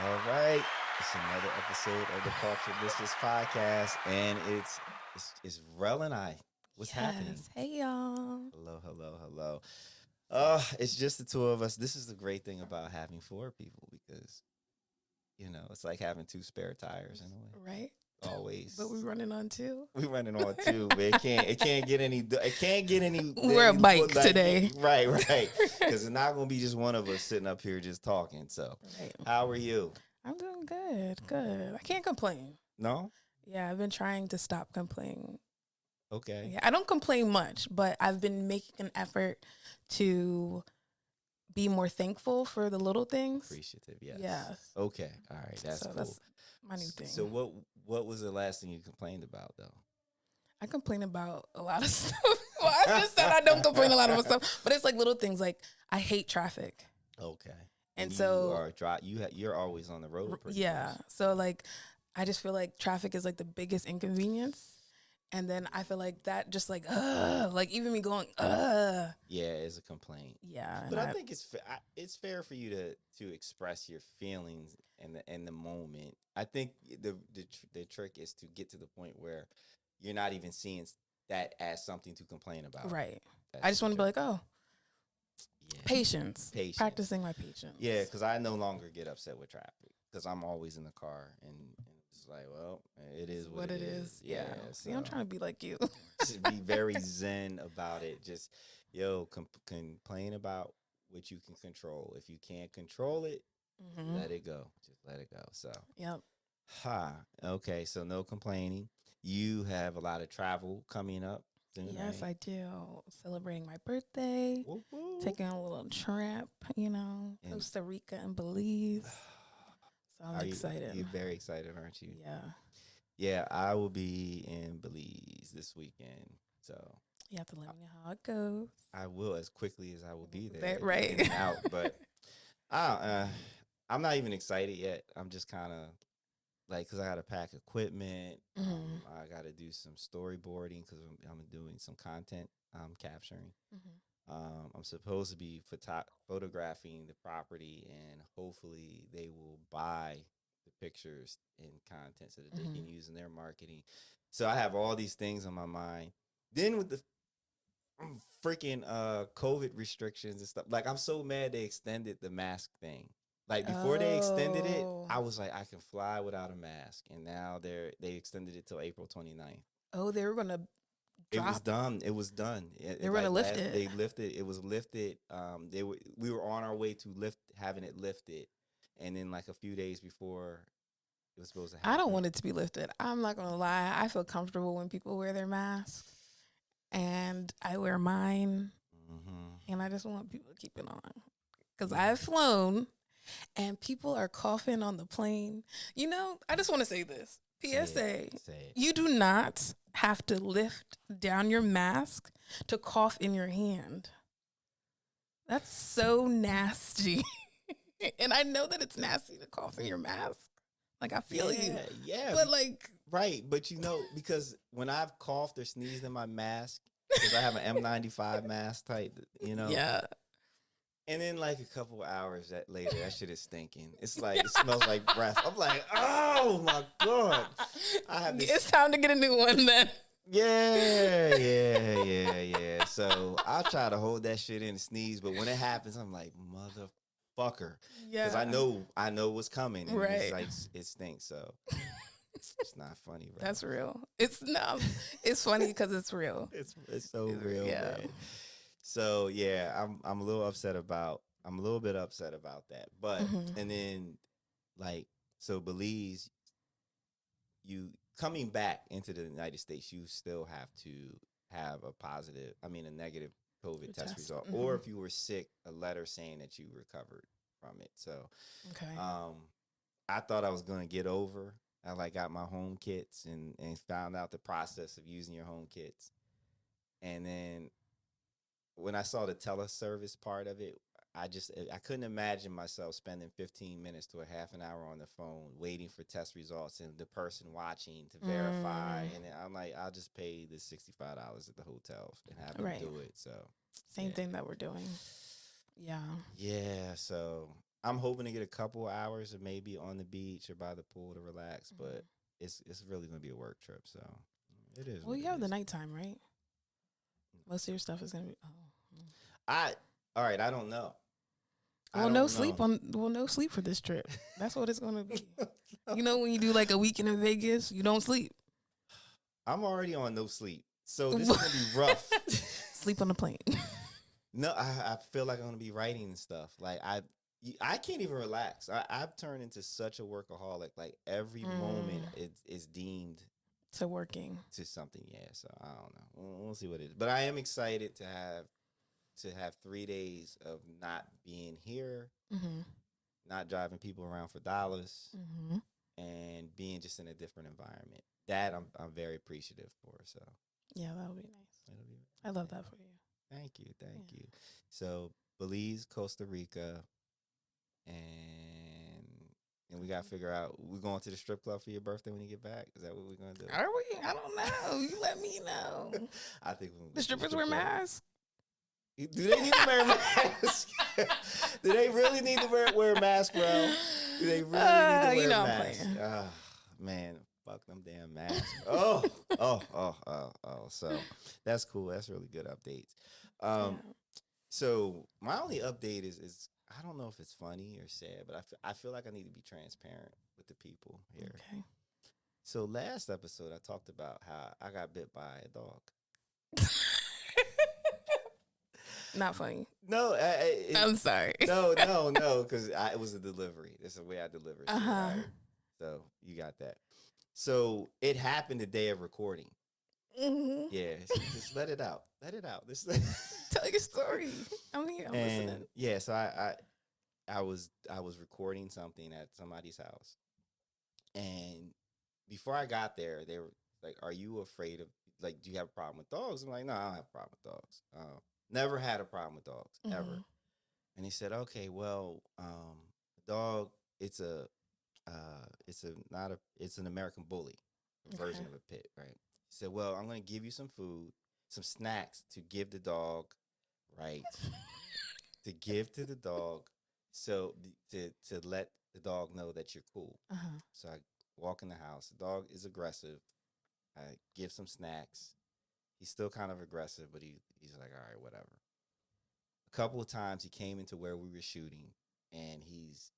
All right, it's another episode of the Cultured Misfits Podcast, and it's Rell and I. What's happening? Yes. Hey, y'all. Hello, hello, hello. It's just the two of us. This is the great thing about having four people because it's like having two spare tires in a way. Right? But Always, we're running on two. we running on two, but it can't get any. We're a bike like, today. right, right. Because it's not gonna be just one of us sitting up here just talking. So, Right. how are you? I'm doing good. Good. I can't complain. No. Yeah, I've been trying to stop complaining. Okay. Yeah, I don't complain much, but I've been making an effort to be more thankful for the little things. Appreciative, yes. Yes. Okay. All right. That's So cool. that's my new thing. So what was the last thing you complained about though? I complain about a lot of stuff. Well, I just said I don't complain a lot of stuff, but it's like little things like I hate traffic. Okay. And you so are you're always on the road pretty yeah. much. So like I just feel like traffic is like the biggest inconvenience. And then I feel like that just like even me going Yeah, it's a complaint. yeah. But I think it's fair for you to express your feelings in the moment. I think the trick is to get to the point where you're not even seeing that as something to complain about. right. That's I just the want to be trick. like, oh, Yeah. patience. Patience. Practicing my patience. Yeah, because I no longer get upset with traffic because I'm always in the car and it's like, well, it is what it is. Yeah. See, I'm so trying to be like you. just be very zen about it. Just complain about what you can control. If you can't control it, let it go. Just let it go. So, Yep. okay. So no complaining. You have a lot of travel coming up soon, Yes, right? I do. Celebrating my birthday, Whoop, whoop. taking a little trip, And- Costa Rica and Belize. So I'm Are excited. you're very excited, aren't you? Yeah. Yeah, I will be in Belize this weekend. So You have to let me know how it goes. I will as quickly as I will be there. Right. In and out. But I'm not even excited yet. I'm just kind of like, because I got to pack equipment. Mhm. I got to do some storyboarding because I'm doing some content capturing. I'm supposed to be photographing the property, and hopefully they will buy the pictures and content so that they can use in their marketing. So I have all these things on my mind. Then with the freaking COVID restrictions and stuff, like I'm so mad they extended the mask thing. Like before they extended it, Oh. I was like, I can fly without a mask, and now they extended it till April 29th. Oh, they were gonna It was drop. done. It was done. They were gonna lift it. They lifted. It was lifted. We were on our way to having it lifted, and then like a few days before it was supposed to happen. I don't want it to be lifted. I'm not gonna lie. I feel comfortable when people wear their masks, and I wear mine, and I just want people to keep it on because I've flown, and people are coughing on the plane. I just want to say this. PSA: Say it. You do not have to lift down your mask to cough in your hand. That's so nasty. And I know that it's nasty to cough in your mask. Like, I feel you. Yeah. But, like, right. But because when I've coughed or sneezed in my mask, because I have an N95 mask type, yeah. And then like a couple of hours later, that shit is stinking. It's like it smells like breath. I'm like, oh my God. I have this. It's time to get a new one then. Yeah. So I'll try to hold that shit in and sneeze, but when it happens, I'm like, motherfucker. Yeah. Because I know what's coming. And Right. it's like it stinks. So it's not funny, bro. That's real. It's funny because it's real. It's so real, yeah. man. So yeah, I'm a little bit upset about that. But and then like so Belize, you coming back into the United States, you still have to have a negative COVID test result, or if you were sick, a letter saying that you recovered from it. So Okay. I thought I was gonna get over. I like got my home kits and found out the process of using your home kits, and then when I saw the teleservice part of it, I couldn't imagine myself spending 15 minutes to a half an hour on the phone waiting for test results and the person watching to verify. And I'm like, I'll just pay the $65 at the hotel and have them do it. So same thing that we're doing. Yeah. Yeah. So I'm hoping to get a couple hours of maybe on the beach or by the pool to relax, but it's really gonna be a work trip. So it is. Well, What you it have the is. nighttime, right? Most of your stuff is gonna be. Oh. I all right. I don't know. I Well, no don't sleep know. on. Well, no sleep for this trip. That's what it's gonna be. You know, when you do like a weekend in Vegas, you don't sleep. I'm already on no sleep, so this is gonna be rough. Sleep on the plane. No, I feel like I'm gonna be writing and stuff. Like I can't even relax. I've turned into such a workaholic. Like every moment is deemed To working. to something. Yeah, so I don't know. We'll see what it is. But I am excited to have 3 days of not being here, not driving people around for dollars, and being just in a different environment. That I'm very appreciative for. So Yeah, that'll be nice. I love that for you. Thank you, you. So Belize, Costa Rica, and we gotta figure out we're going to the strip club for your birthday when you get back. Is that what we're gonna do? Are we? I don't know. You let me know. I think the strippers wear masks. Do they need to wear masks? Do they really need to wear masks, bro? Do they really need to wear masks? Oh, man, fuck them damn masks. Oh. So that's cool. That's really good updates. So my only update is I don't know if it's funny or sad, but I feel like I need to be transparent with the people here. Okay. So last episode, I talked about how I got bit by a dog. Not funny. No, I'm sorry. No, because it was a delivery. That's the way I deliver. Right? So you got that. So it happened the day of recording. Yeah, so just let it out. Let it out. Tell your story. I'm here. I'm listening. Yeah, so I was recording something at somebody's house, and before I got there, they were like, "Are you afraid of like? Do you have a problem with dogs?" I'm like, "No, I don't have a problem with dogs. Never had a problem with dogs ever." And he said, "Okay, well, dog, it's an American bully version of a pit, right?" He said, "Well, I'm going to give you some food, some snacks to give the dog, right? to give to the dog, so to let the dog know that you're cool." So I walk in the house. The dog is aggressive. I give some snacks. He's still kind of aggressive, but he's like, all right, whatever. A couple of times he came into where we were shooting, and he's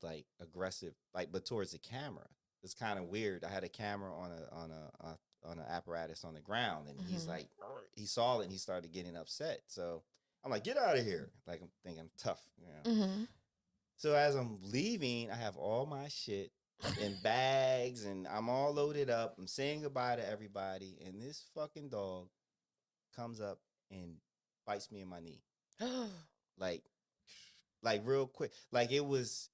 like aggressive, like but towards the camera. It's kind of weird. I had a camera on an apparatus on the ground, and he's like, he saw it and he started getting upset. So I'm like, get out of here! Like I'm thinking I'm tough, you know. So as I'm leaving, I have all my shit in bags, and I'm all loaded up. I'm saying goodbye to everybody, and this fucking dog comes up and bites me in my knee, like real quick. Like it was.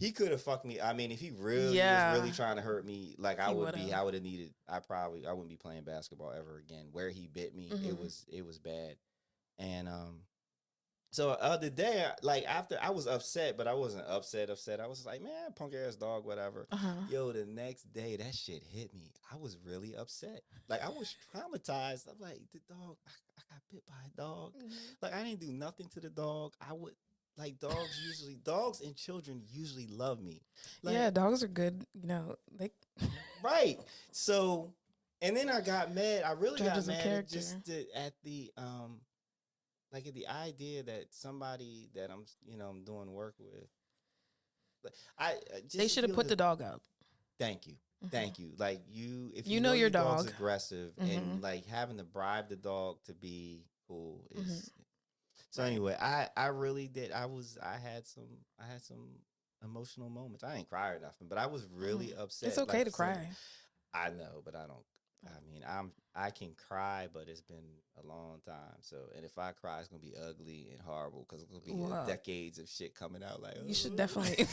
He could have fucked me. I mean, if he really was really trying to hurt me, like I would have needed. I wouldn't be playing basketball ever again. Where he bit me, it was bad, and So the other day, like after I was upset, but I wasn't upset. I was like, man, punk ass dog, whatever. Yo, the next day that shit hit me. I was really upset. Like I was traumatized. I'm like, the dog, I got bit by a dog. Like I didn't do nothing to the dog. I would like dogs and children usually love me. Like, yeah, dogs are good. You know, they right. So, and then I got mad. I really got mad at at the idea that somebody that I'm doing work with, they should have put the dog up. Thank you. Like if you know your dog's aggressive and like having to bribe the dog to be cool is. So anyway, I really did. I had some emotional moments. I didn't cry or nothing, but I was really upset. It's okay to cry. I know, but I don't. I mean, I can cry, but it's been a long time. So, and if I cry, it's gonna be ugly and horrible because it's gonna be decades of shit coming out. Like you should definitely.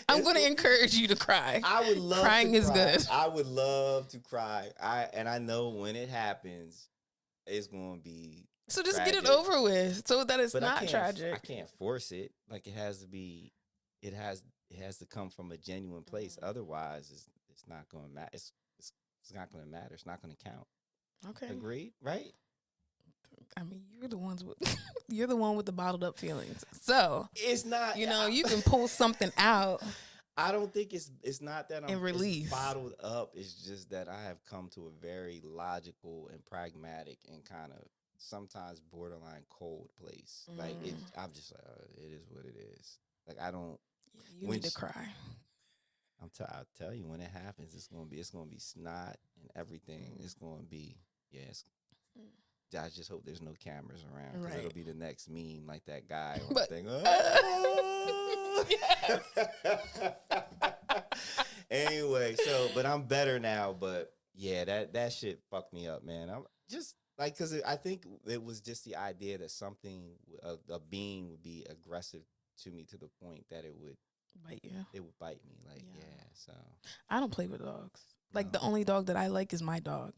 I'm going to encourage you to cry. I would love. Crying is good. I would love to cry. I know when it happens, it's going to be. So just get it over with, so that it's not tragic. I can't force it. Like it has to be. It has to come from a genuine place. Otherwise, it's not going to matter. It's not going to matter. It's not going to count. Okay. Agreed, right? I mean, you're the ones with you're the one with the bottled up feelings. So It's not, you can pull something out I don't think it's not that and it's release. bottled up. It's just that I have come to a very logical and pragmatic and kind of sometimes borderline cold place. Like I'm just like, it is what it is. Like I don't. You need to cry. I'll tell you when it happens, it's gonna be snot and everything. It's gonna be I just hope there's no cameras around because it'll be the next meme, like that guy on the thing. Oh! Anyway, but I'm better now. But yeah, that shit fucked me up, man. I'm just like, because I think it was just the idea that a being would be aggressive to me to the point that it would bite you. It would bite me. Like, so I don't play with dogs. Like, the only dog that I like is my dog.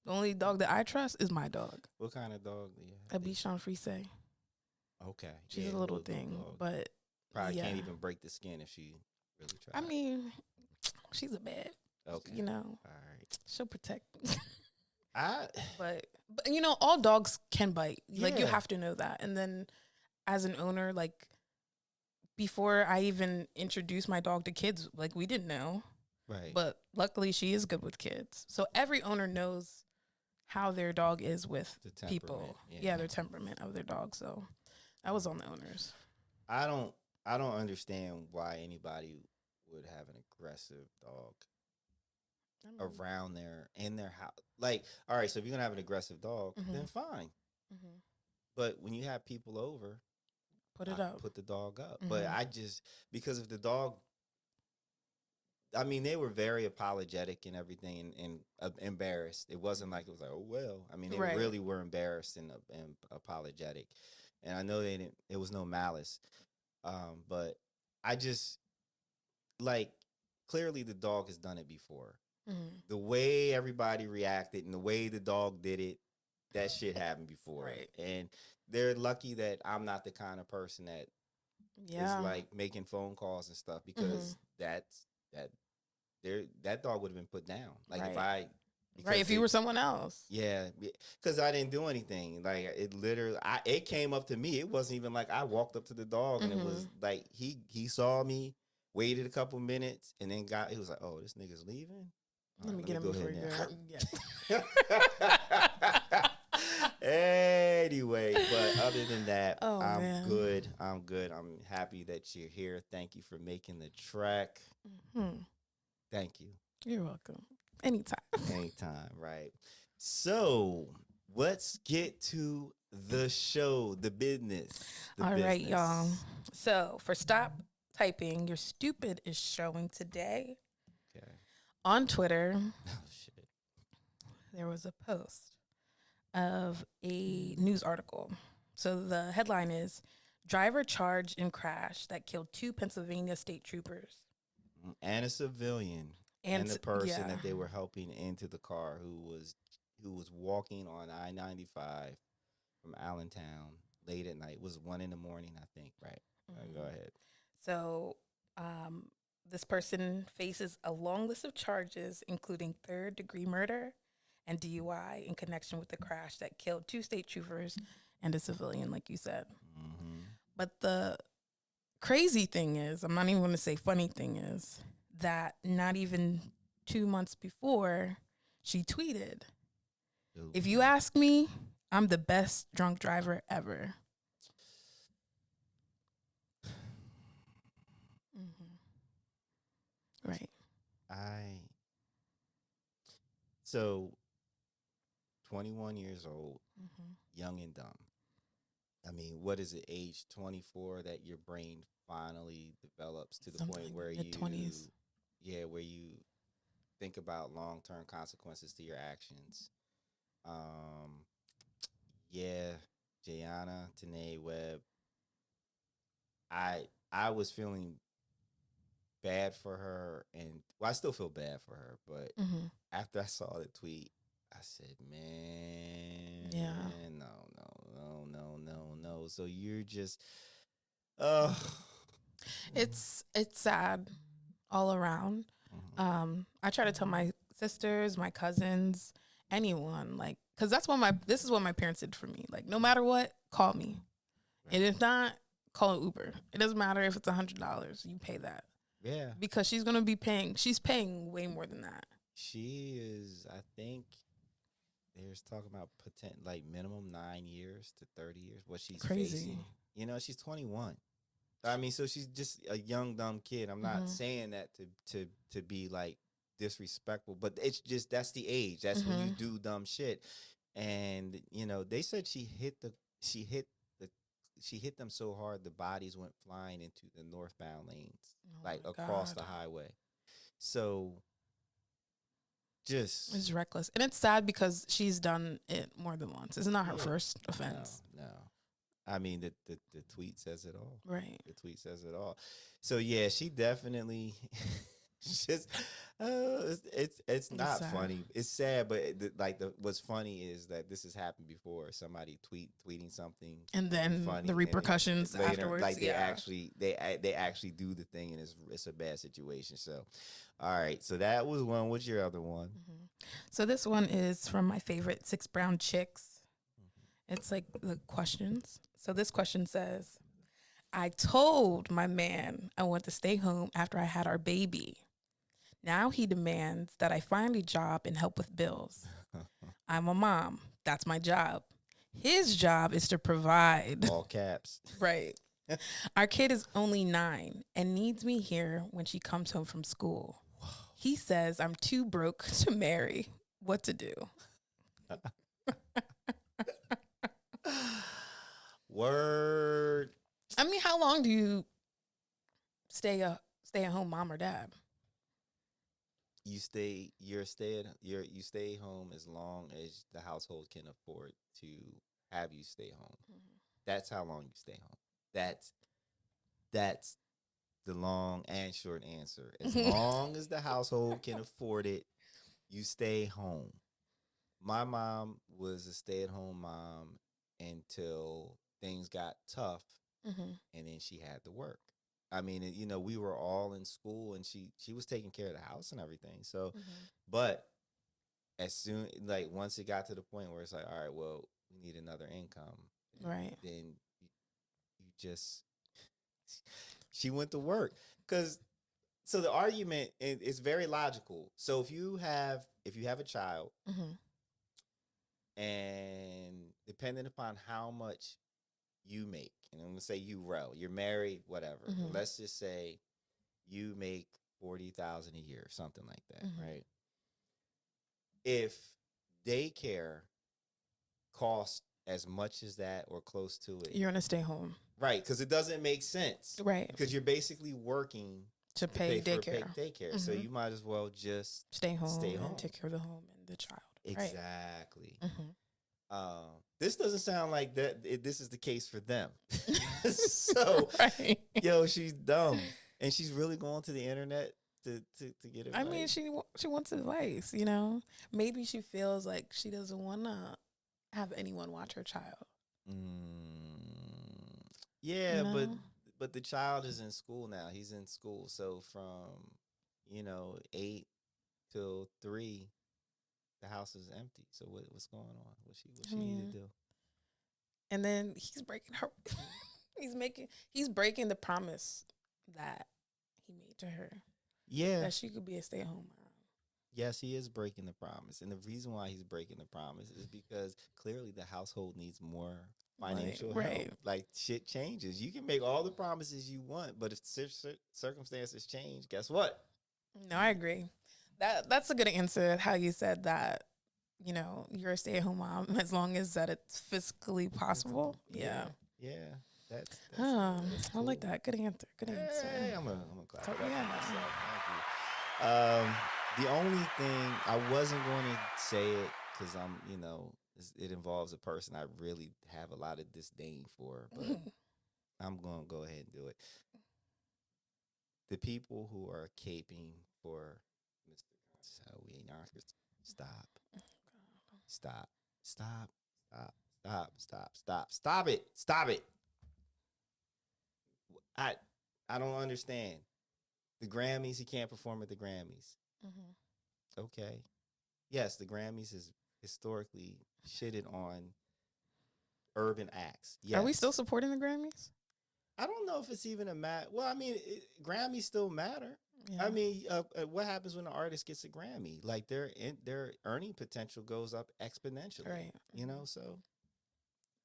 The only dog that I trust is my dog. What kind of dog do you have? A Bichon Frise. Okay. She's a little thing, dog. But probably can't even break the skin if she really tries. I mean, she's a bad. Okay. You know. All right. She'll protect me. But all dogs can bite. Yeah. Like, you have to know that. And then as an owner, like, before I even introduced my dog to kids, like, we didn't know. Right. But luckily she is good with kids. So every owner knows how their dog is with people. Yeah, their temperament of their dog. So that was on the owners. I don't understand why anybody would have an aggressive dog around in their house. Like, all right, so if you're gonna have an aggressive dog, then fine. But when you have people over, put the dog up. But because if the dog, I mean, they were very apologetic and everything, and embarrassed. It wasn't like it was like, oh well. I mean, they really were embarrassed and apologetic. And I know it was no malice, but I just like, clearly the dog has done it before. The way everybody reacted and the way the dog did it, that shit happened before. Right. And they're lucky that I'm not the kind of person that is like making phone calls and stuff, because that dog would have been put down. Like, if you were someone else. Yeah, because I didn't do anything. Like, it literally, it came up to me. It wasn't even like I walked up to the dog and it was like he saw me, waited a couple minutes, and then he was like, oh, this nigga's leaving. Let me get him before you go. Anyway, but other than that, I'm good. I'm happy that you're here. Thank you for making the trek. Thank you. You're welcome. Anytime, right? So let's get to the show, the business. All right, y'all. So for Stop Typing, You're Stupid is showing today. Okay. On Twitter. Oh, shit. There was a post of a news article. So the headline is, driver charged in crash that killed 2 Pennsylvania state troopers. And a civilian. And the person that they were helping into the car who was walking on I-95 from Allentown late at night. It was 1 a.m, I think, right? Go ahead. So this person faces a long list of charges, including 3rd-degree murder and DUI in connection with the crash that killed 2 state troopers and a civilian, like you said. But the crazy thing is, I'm not even going to say funny thing is, that not even 2 months before, she tweeted, if you ask me, I'm the best drunk driver ever. Right. So 21 years old, young and dumb. I mean, what is it, age 24 that your brain finally develops to the point where you 20s. Yeah, where you think about long-term consequences to your actions. Jayana Tanae Webb. I was feeling bad for her, and I still feel bad for her, but after I saw the tweet, I said, man, no. So you're just, it's sad all around. I try to tell my sisters, my cousins, anyone, like, because this is what my parents did for me. Like, no matter what, call me. Right. And if not, call an Uber. It doesn't matter if it's $100. You pay that. Yeah. Because she's going to be paying. She's paying way more than that. She is, I think, there's talking about like minimum 9 years to 30 years. What she's Crazy. facing. You know, she's 21. I mean, so she's just a young, dumb kid. I'm not saying that to be like disrespectful, but it's just that's the age. That's when you do dumb shit. And you know, they said she hit them so hard the bodies went flying into the northbound lanes, like across the highway. So just it's reckless, and it's sad because she's done it more than once. It's not her first offense. No. I mean, the tweet says it all. Right. The tweet says it all. So yeah, she definitely just it's not sad. Funny. It's sad, but what's funny is that this has happened before. Somebody tweeting something, and then funny, the repercussions later, afterwards. Like they actually do the thing, and it's a bad situation. So, all right. So that was one. What's your other one? So this one is from my favorite 6 Brown Chicks. It's like the questions. So this question says, I told my man I want to stay home after I had our baby. Now he demands that I find a job and help with bills. I'm a mom. That's my job. His job is to provide. All caps. Right. Our kid is only 9 and needs me here when she comes home from school. Whoa. He says I'm too broke to marry. What to do? Word. I mean, how long do you stay at home mom or dad? You stay home as long as the household can afford to have you stay home. That's how long you stay home. That's the long and short answer. As long as the household can afford it, you stay home. My mom was a stay-at-home mom until things got tough, and then she had to work. I mean, you know, we were all in school, and she was taking care of the house and everything. So, but as soon, like, once it got to the point where it's like, all right, well, we need another income, right? Then you just she went to work so the argument is very logical. So if you have a child, and depending upon how much you make, and I'm gonna say you, Rell, you're married, whatever. Let's just say you make $40,000 a year, something like that, right? If daycare costs as much as that or close to it, you're gonna stay home, right? Because it doesn't make sense, right? Because you're basically working to pay daycare. So you might as well just stay home and take care of the home and the child. Exactly. Right? This doesn't sound like that. This is the case for them. So, right. Yo, she's dumb, and she's really going to the internet to get advice. I mean, she wants advice. You know, maybe she feels like she doesn't want to have anyone watch her child. Yeah, you know? but the child is in school now. He's in school, so from 8 till 3. The house is empty. So what's going on? What she need to do? And then he's breaking her. he's breaking the promise that he made to her. Yeah, that she could be a stay-at-home mom. Yes, he is breaking the promise, and the reason why he's breaking the promise is because clearly the household needs more financial help. Like, shit changes. You can make all the promises you want, but if circumstances change, guess what? No, I agree. That's a good answer. How you said that, you're a stay-at-home mom as long as that it's fiscally possible. Yeah. That's cool. I like that. Good answer. Hey, I'm gonna clap for myself. Thank you. The only thing I wasn't going to say it because it involves a person I really have a lot of disdain for, but I'm gonna go ahead and do it. The people who are caping for Mr. So we not stop it. I don't understand. The Grammys, he can't perform at the Grammys. Okay. Yes, the Grammys is historically shitted on urban acts. Are we Yes. still supporting the Grammys? I don't know if it's even a matter. Well, I mean, Grammys still matter. Yeah. I mean, what happens when an artist gets a Grammy? Like their earning potential goes up exponentially. Right. You know, so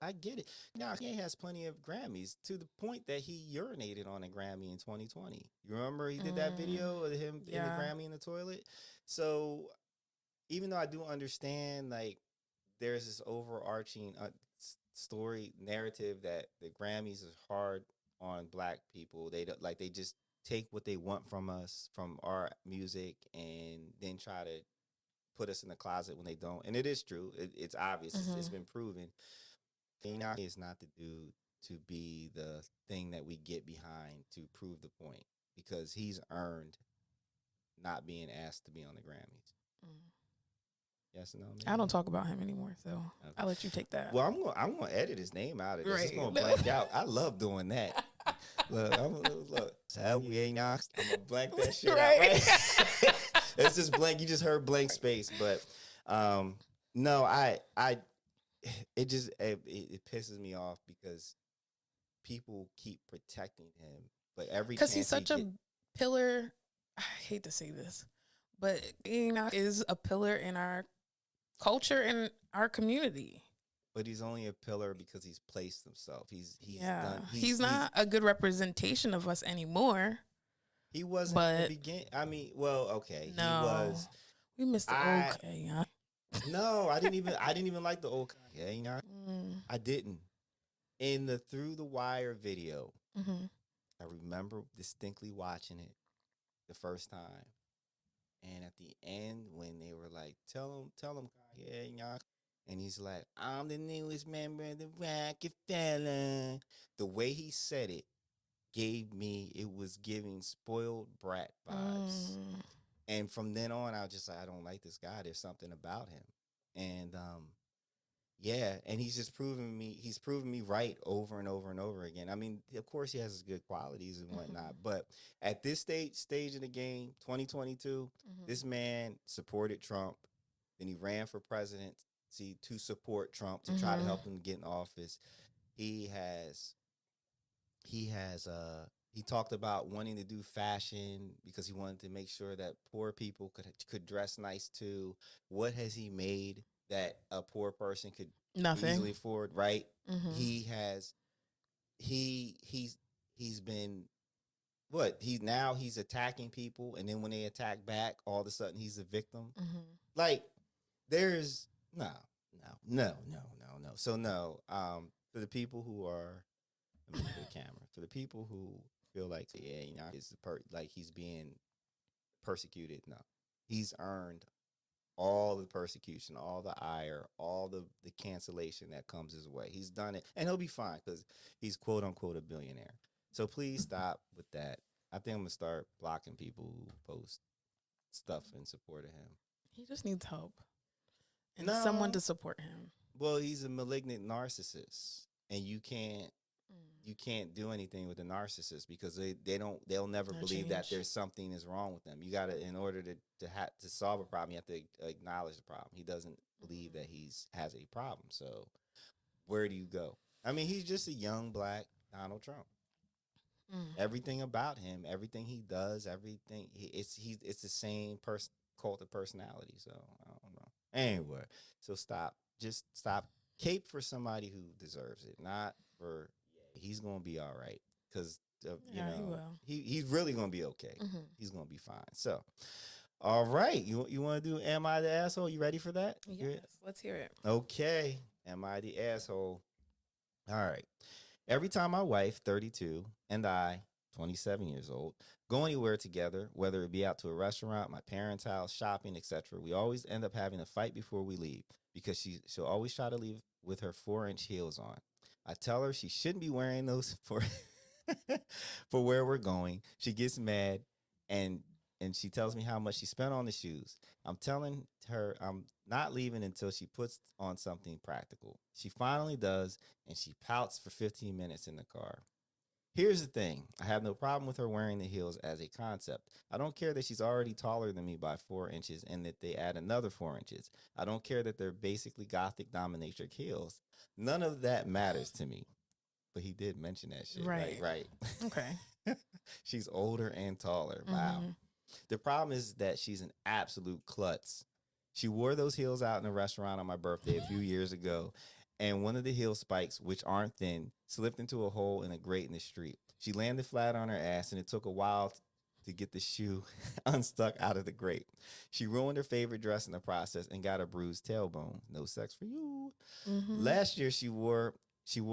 I get it. Now, Kanye has plenty of Grammys to the point that he urinated on a Grammy in 2020. You remember he did that video of him in the Yeah. Grammy in the toilet? So even though I do understand, like, there's this overarching story narrative that the Grammys is hard on Black people. They don't, like, they just take what they want from us, from our music, and then try to put us in the closet when they don't. And it is true. It's obvious. It's been proven. Enoch is not the dude to be the thing that we get behind to prove the point, because he's earned not being asked to be on the Grammys. Yes or no? Maybe? I don't talk about him anymore, so okay. I'll let you take that. Well, I'm gonna edit his name out of this. Right. It's gonna blank out. I love doing that. Look, I'm gonna blank that shit out. Right? It's just blank. You just heard blank space, but no, it just it pisses me off because people keep protecting him, but because he's such a pillar. I hate to say this, but Enoch is a pillar in our culture and our community. But he's only a pillar because he's placed himself. He's not a good representation of us anymore. He wasn't in the beginning. I mean, well, okay, no, he was. We missed the old Kanye. No, I didn't even like the old Kanye. You know, I didn't. In the Through the Wire video, I remember distinctly watching it the first time, and at the end when they were like, "Tell him, Kanye, y'all," and he's like, "I'm the newest member of the Rockefeller." The way he said it it was giving spoiled brat vibes. And from then on, I was just like, I don't like this guy. There's something about him. And yeah, and he's proven me right over and over and over again. I mean, of course he has his good qualities and whatnot, but at this stage of the game, 2022, this man supported Trump. Then he ran for presidency to support Trump, to try to help him get in office. He talked about wanting to do fashion because he wanted to make sure that poor people could dress nice too. What has he made that a poor person could easily afford? Right? He's been what? He's attacking people, and then when they attack back, all of a sudden he's a victim. Like, there's no. So no. For the people who are, let me look at the camera. For the people who feel like, yeah, you know, like he's being persecuted. No, he's earned all the persecution, all the ire, all the cancellation that comes his way. He's done it, and he'll be fine because he's quote unquote a billionaire. So please stop with that. I think I'm gonna start blocking people who post stuff in support of him. He just needs help and someone to support him. Well, he's a malignant narcissist, and you can't do anything with a narcissist because they'll never believe that there's something is wrong with them. You got to, in order to solve a problem, you have to acknowledge the problem. He doesn't believe that has a problem. So where do you go? I mean, he's just a young Black Donald Trump. Everything about him, everything he does, everything it's the same cult of personality. So I don't know. Anyway, so just stop. Cape for somebody who deserves it, not for. He's gonna be all right because he's really gonna be okay. He's gonna be fine. So, all right, you want to do "Am I the Asshole"? You ready for that? Yes, let's hear it. Okay, am I the asshole? All right. Every time my wife, 32, and I, 27 years old, go anywhere together, whether it be out to a restaurant, my parents' house, shopping, etc., we always end up having a fight before we leave because she'll always try to leave with her 4-inch heels on. I tell her she shouldn't be wearing those for where we're going. She gets mad and she tells me how much she spent on the shoes. I'm telling her I'm not leaving until she puts on something practical. She finally does, and she pouts for 15 minutes in the car. Here's the thing. I have no problem with her wearing the heels as a concept. I don't care that she's already taller than me by 4 inches and that they add another 4 inches. I don't care that they're basically gothic dominatrix heels. None of that matters to me. But he did mention that shit. Right. Right. Okay. She's older and taller. Wow. Mm-hmm. The problem is that she's an absolute klutz. She wore those heels out in a restaurant on my birthday a few years ago, and one of the heel spikes, which aren't thin, slipped into a hole in a grate in the street. She landed flat on her ass, and it took a while to get the shoe unstuck out of the grate. She ruined her favorite dress in the process and got a bruised tailbone. No sex for you. Mm-hmm. Last year, she wore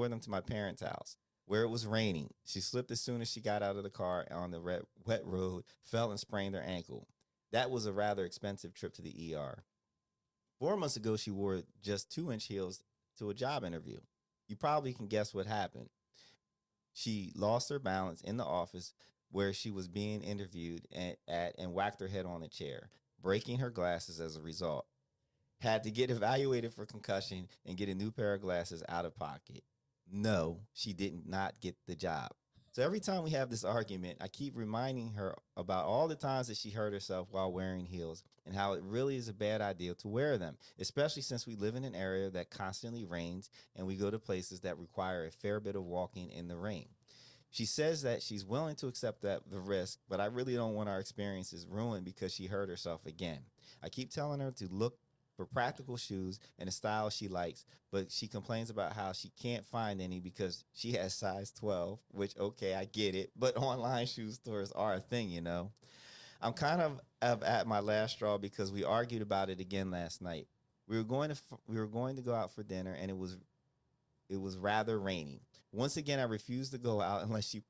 them to my parents' house where it was raining. She slipped as soon as she got out of the car on the wet road, fell and sprained her ankle. That was a rather expensive trip to the ER. 4 months ago, she wore just 2 inch heels to a job interview. You probably can guess what happened. She lost her balance in the office where she was being interviewed and whacked her head on a chair, breaking her glasses as a result. Had to get evaluated for concussion and get a new pair of glasses out of pocket. No, she did not get the job. So every time we have this argument, I keep reminding her about all the times that she hurt herself while wearing heels and how it really is a bad idea to wear them, especially since we live in an area that constantly rains and we go to places that require a fair bit of walking in the rain. She says that she's willing to accept the risk, but I really don't want our experiences ruined because she hurt herself again. I keep telling her to look for practical shoes and a style she likes, but she complains about how she can't find any because she has size 12, which, okay, I get it, but online shoe stores are a thing, you know. I'm kind of at my last straw because we argued about it again last night. We were going to go out for dinner, and it was rather rainy. Once again, I refused to go out unless she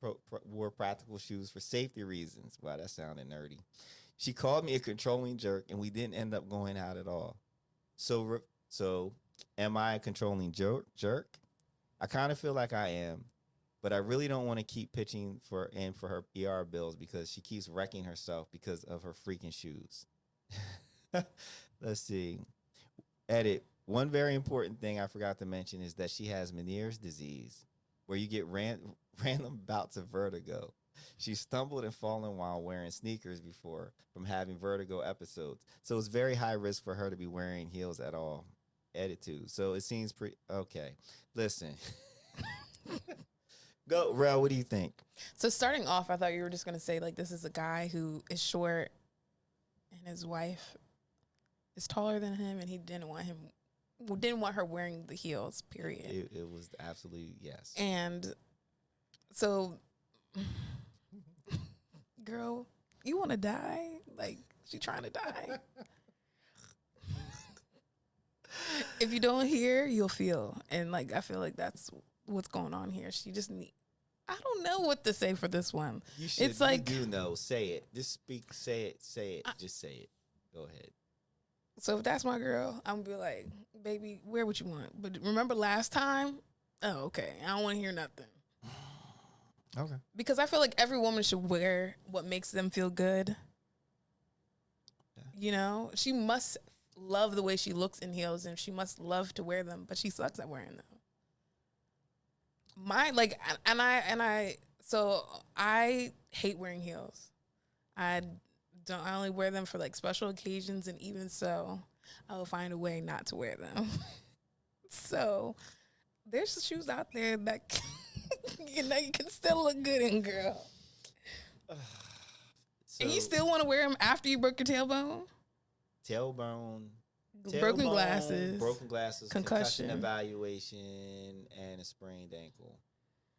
wore practical shoes for safety reasons. Wow, that sounded nerdy. She called me a controlling jerk, and we didn't end up going out at all. So, am I a controlling jerk? I kind of feel like I am, but I really don't want to keep pitching for her ER bills because she keeps wrecking herself because of her freaking shoes. Let's see. Edit. One very important thing I forgot to mention is that she has Meniere's disease, where you get random bouts of vertigo. She stumbled and fallen while wearing sneakers before from having vertigo episodes. So it's very high risk for her to be wearing heels at all. Edit too. So it seems pretty okay. Listen. Go, Rell, what do you think? So starting off, I thought you were just gonna say like this is a guy who is short and his wife is taller than him, and he didn't want her wearing the heels. Period. It was absolutely yes. And so, girl, you want to die? Like she trying to die. If you don't hear, you'll feel, and like I feel like that's what's going on here. She just need. I don't know what to say for this one. You should. It's like you do know. Say it. Just speak. Say it. Say it. Just say it. Go ahead. So if that's my girl, I'm gonna be like, baby, wear what you want. But remember last time? Oh, okay. I don't want to hear nothing. Okay. Because I feel like every woman should wear what makes them feel good. Yeah. You know, she must love the way she looks in heels, and she must love to wear them, but she sucks at wearing them. So I hate wearing heels. I only wear them for like special occasions, and even so, I will find a way not to wear them. So there's shoes out there that you can still look good in, girl. And you still want to wear them after you broke your tailbone? Broken glasses, concussion evaluation, and a sprained ankle.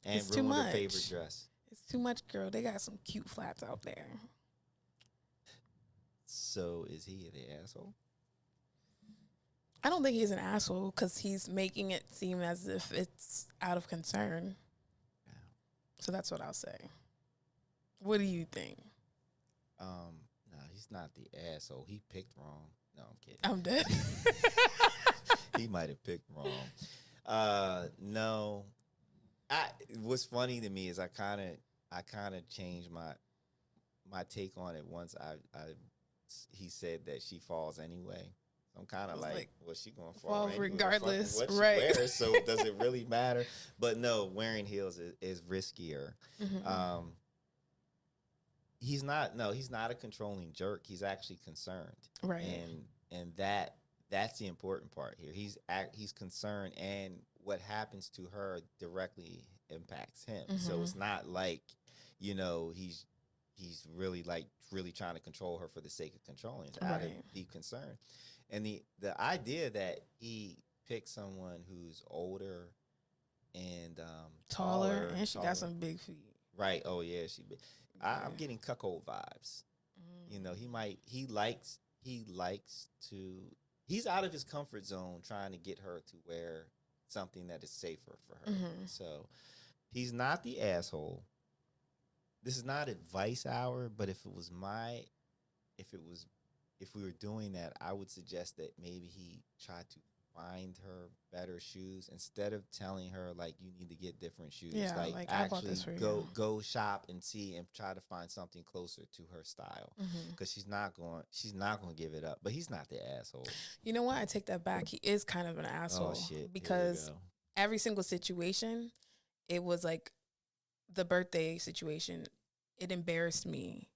And it's too ruined much. her favorite dress. It's too much, girl. They got some cute flats out there. So is he the asshole? I don't think he's an asshole because he's making it seem as if it's out of concern. Yeah. So that's what I'll say. What do you think? No, he's not the asshole. He picked wrong. No, I'm kidding. I'm dead. He might have picked wrong. No. What's funny to me is I kind of changed my take on it once he said that she falls anyway. I'm kind of like, well, she going to fall fall regardless, what right? she wears, so does it really matter? But no, wearing heels is riskier. Mm-hmm. He's not. No, he's not a controlling jerk. He's actually concerned, right? And that's the important part here. He's concerned, and what happens to her directly impacts him. Mm-hmm. So it's not like, he's really trying to control her for the sake of controlling. It's out of deep concern. And the idea that he picked someone who's older and taller, and she got some big feet. Right. Oh yeah, I'm getting cuckold vibes. He likes to. He's out of his comfort zone trying to get her to wear something that is safer for her. Mm-hmm. So he's not the asshole. This is not advice hour, but if we were doing that, I would suggest that maybe he tried to find her better shoes instead of telling her like you need to get different shoes. Yeah, like actually go shop and see and try to find something closer to her style, because she's not going to give it up. But he's not the asshole. You know what? I take that back. He is kind of an asshole. Oh shit! Because every single situation, it was like the birthday situation. It embarrassed me.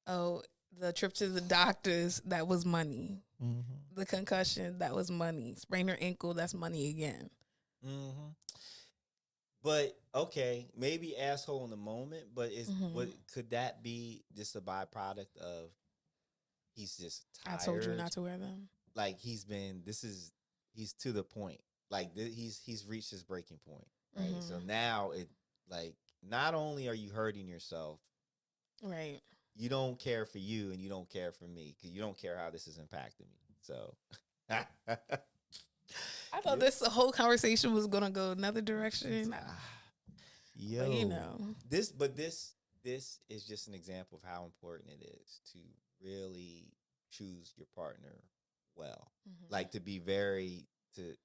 Oh, the trip to the doctors, that was money. Mm-hmm. The concussion, that was money. Sprain her ankle, that's money again. Mm-hmm. But okay, maybe asshole in the moment, but could that be just a byproduct of he's just tired? I told you not to wear them. Like he's to the point. Like he's reached his breaking point, right? Mm-hmm. So now it like not only are you hurting yourself, right? You don't care for you, and you don't care for me because you don't care how this is impacting me. So, I thought this whole conversation was gonna go another direction. Yo, but this is just an example of how important it is to really choose your partner well. Mm-hmm. Like to be to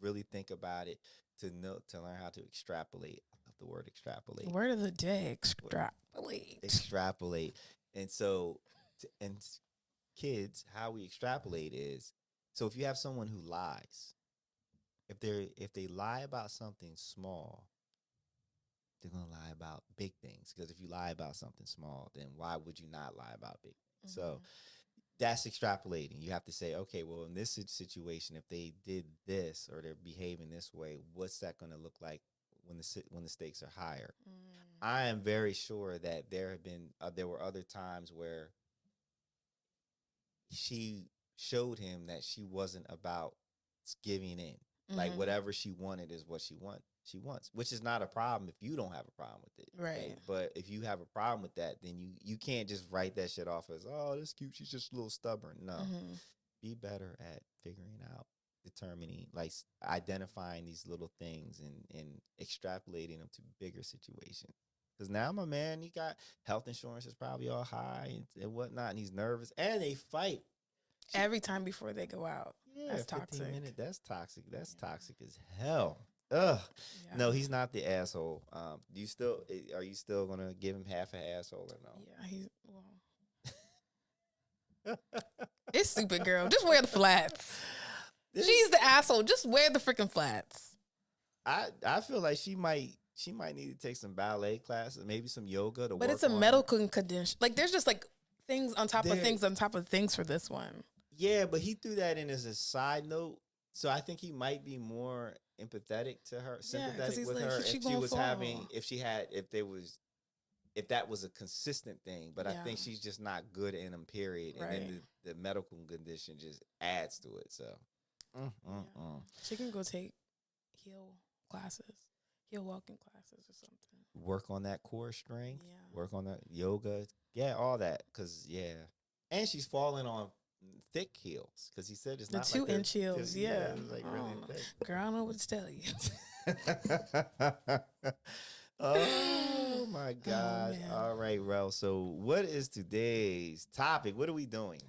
really think about it, to learn how to extrapolate. The word extrapolate. Word of the day, extrapolate. Extrapolate. And so, and kids, how we extrapolate is, so if you have someone who lies, if they lie about something small, they're going to lie about big things. Because if you lie about something small, then why would you not lie about big things? Mm-hmm. So that's extrapolating. You have to say, okay, well, in this situation, if they did this or they're behaving this way, what's that going to look like when the stakes are higher? I am very sure that there were other times where she showed him that she wasn't about giving in. Mm-hmm. Like whatever she wanted is what she wants, which is not a problem if you don't have a problem with it. Right. But if you have a problem with that, then you can't just write that shit off as, oh, that's cute, she's just a little stubborn. No. Mm-hmm. Be better at figuring out, determining, like identifying these little things and extrapolating them to bigger situations. Because now my man, he got health insurance is probably all high and whatnot, and he's nervous, and they fight every time before they go out. Yeah, that's toxic. That's toxic. That's toxic as hell. Ugh. Yeah. No, he's not the asshole. Are you still gonna give him half an asshole or no? Yeah, it's stupid, girl. Just wear the flats. She's the asshole. Just wear the freaking flats. I feel like she might need to take some ballet classes, maybe some yoga to work. But it's a medical condition. Like there's just like things on top of things on top of things for this one. Yeah, but he threw that in as a side note. So I think he might be more empathetic to her, sympathetic with her if she was having, if that was a consistent thing. But I think she's just not good in them, period. Right. And then the medical condition just adds to it. So she can go take heel walking classes or something. Work on that core strength. Yeah. Work on that yoga. Yeah, all that. And she's falling on thick heels because he said it's not the 2-inch heels. Yeah, it's like really thick. Girl, I don't know what to tell you. Oh my God! All right, Rell. So, what is today's topic? What are we doing?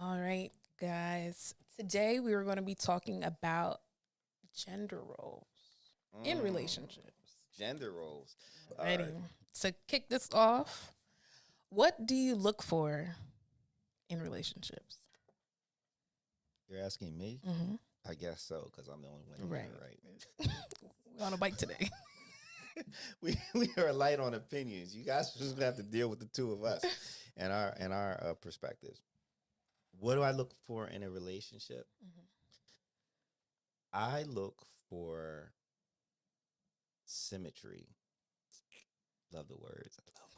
All right, guys. Today we are going to be talking about gender roles in relationships. Gender roles. Ready to kick this off? What do you look for in relationships? You're asking me? Mm-hmm. I guess so, because I'm the only one Right. here, right? We're on a bike today. we are light on opinions. You guys just gonna have to deal with the two of us and our perspectives. What do I look for in a relationship? Mm-hmm. I look for symmetry. Love the words. I love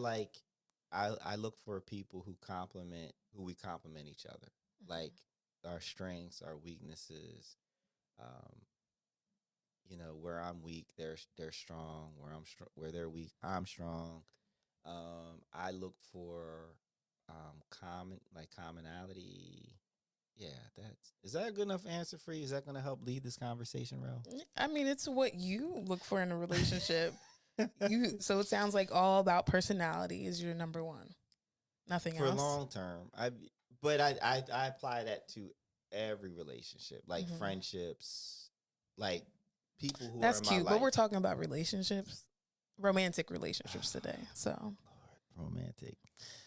words. I look for people who we complement each other. Mm-hmm. Like our strengths, our weaknesses. Um, where I'm weak, they're strong. Where they're weak, I'm strong. I look for commonality. Yeah, is that a good enough answer for you? Is that going to help lead this conversation, Rel? I mean, it's what you look for in a relationship. So it sounds like all about personality is your number one. Nothing for else. long term. I apply that to every relationship, like Mm-hmm. friendships, like people who That's are in cute, my but life. we're talking about relationships, romantic relationships today. So, Lord, romantic.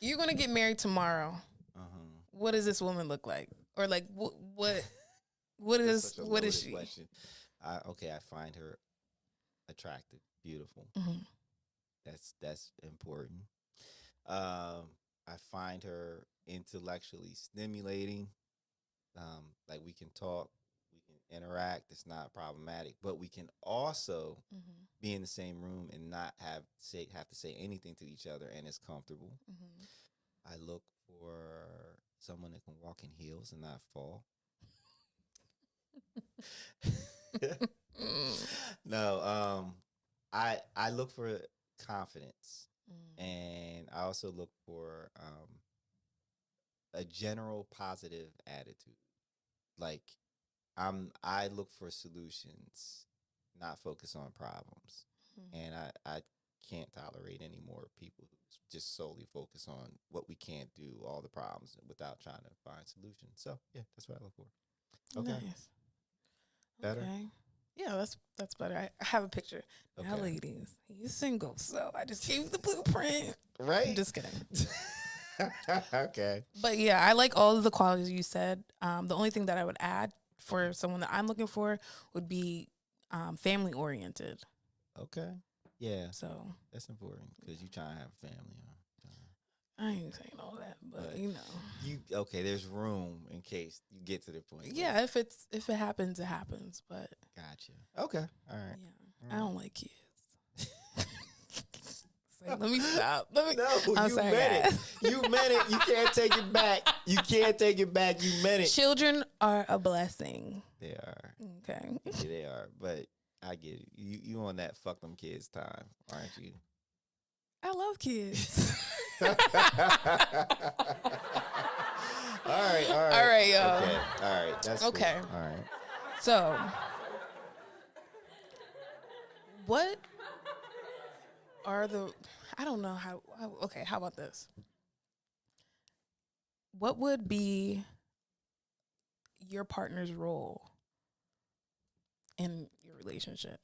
You're gonna get married tomorrow. Uh-huh. What does this woman look like, or like what That's such a what is loaded she? question. I find her attractive, beautiful. Mm-hmm. That's important. I find her intellectually stimulating. Like we can talk, we can interact. It's not problematic, but we can also Mm-hmm. be in the same room and not have to say anything to each other, and it's comfortable. Mm-hmm. I look for someone that can walk in heels and not fall. No, I look for confidence, and I also look for a general positive attitude. Like I look for solutions, not focus on problems. Mm-hmm. And I can't tolerate any more people who just solely focus on what we can't do, all the problems, without trying to find solutions. So yeah, that's what I look for. Okay. Nice. Better? Okay. Yeah, that's better. I have a picture. Okay. Now, ladies, he's single, so I just gave you the blueprint. Right? I'm just kidding. Okay. But yeah, I like all of the qualities you said. The only thing that I would add for someone that I'm looking for would be family oriented. Okay. Yeah. So that's important because you trying to have a family. I ain't saying all that, but you know, there's room in case you get to the point. Yeah, if it happens, it happens. But gotcha. Okay. All right. Yeah, I don't like kids. Let me stop. No, I'm you sorry, meant guys. it. You meant it. You can't take it back. You can't take it back. You meant it. Children are a blessing. They are. Okay. Yeah, they are. But I get it. You on that fuck them kids time, aren't you? I love kids. All right. All right, y'all. Okay. All right. That's okay. Cool. All right. So, what are the? I don't know how. Okay, how about this? What would be your partner's role in your relationship?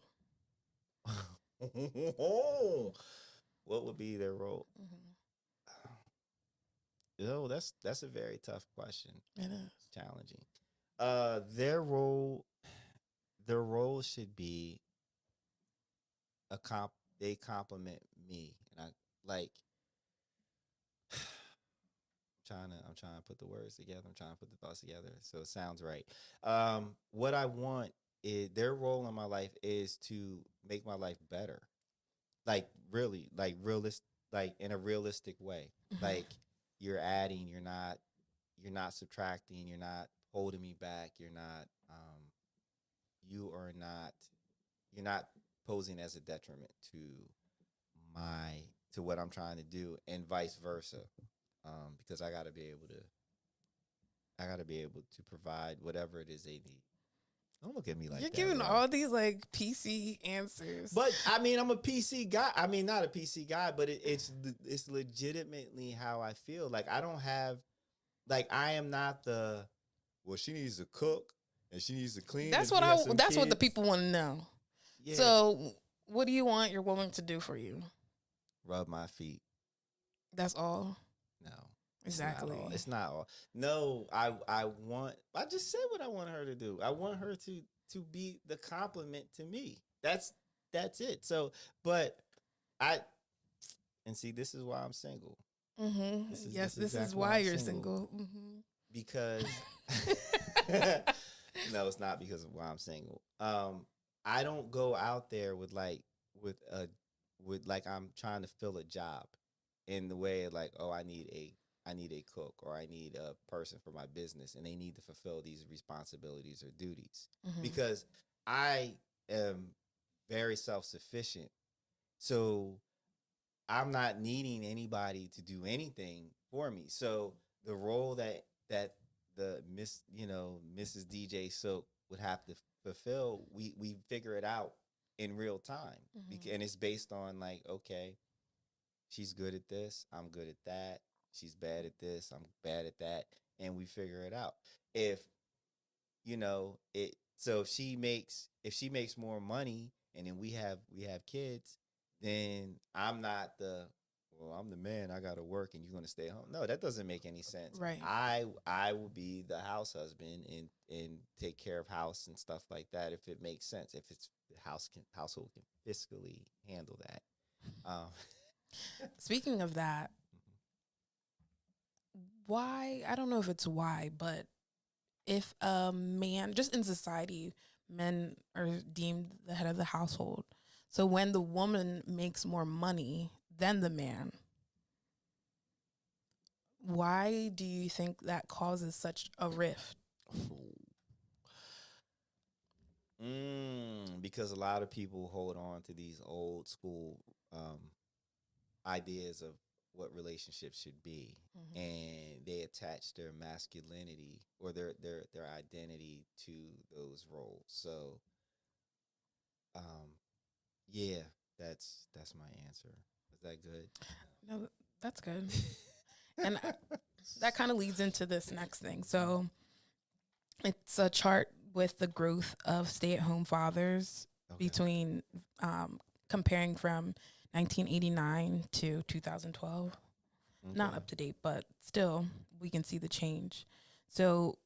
What would be their role? Oh, that's a very tough question. It is challenging. Their role should be they compliment me, and I like. I'm trying to put the words together. I'm trying to put the thoughts together so it sounds right. What I want is their role in my life is to make my life better. Like really, like realist, like in a realistic way. Mm-hmm. Like you're adding, you're not subtracting, you're not holding me back, you're not posing as a detriment to what I'm trying to do, and vice versa. Because I gotta be able to provide whatever it is they need. Don't look at me like you're that. You're giving bro. all these like PC answers. But I mean, I'm a PC guy. I mean, not a PC guy, but it's legitimately how I feel. Like I don't have, like I am not the. Well, she needs to cook and she needs to clean. That's what the people want to know. Yeah. So, what do you want your woman to do for you? Rub my feet. That's all. No. It's not all. Exactly. It's not all. No, I just said what I want her to do. I want her to be the complement to me. That's it. So, but I and see, this is why I'm single. Yes, This is this is exactly why why I'm you're single, single. because no, it's not because of why I'm single. I don't go out there with a with like I'm trying to fill a job in the way of like, oh, I need a cook, or I need a person for my business, and they need to fulfill these responsibilities or duties, Mm-hmm. because I am very self sufficient. So I'm not needing anybody to do anything for me. So the role that the Mrs. DJ Silk would have to fulfill, we figure it out in real time. Mm-hmm. And it's based on like, okay, she's good at this, I'm good at that. She's bad at this, I'm bad at that, and we figure it out. If it so if she makes more money, and then we have kids, then I'm the man, I gotta work and you're gonna stay home. No, that doesn't make any sense. Right. I will be the house husband and take care of house and stuff like that, if it makes sense, if it's the household can fiscally handle that. um Speaking of that, why, I don't know if it's why, but if a man, just in society, men are deemed the head of the household. So when the woman makes more money than the man, why do you think that causes such a rift? because a lot of people hold on to these old school um, ideas of what relationships should be, Mm-hmm. and they attach their masculinity or their identity to those roles. So, um, yeah, that's my answer. Is that good? No, that's good. And that kind of leads into this next thing. So it's a chart with the growth of stay-at-home fathers Okay. between comparing from 1989 to 2012. Not Okay. up to date, but still we can see the change. So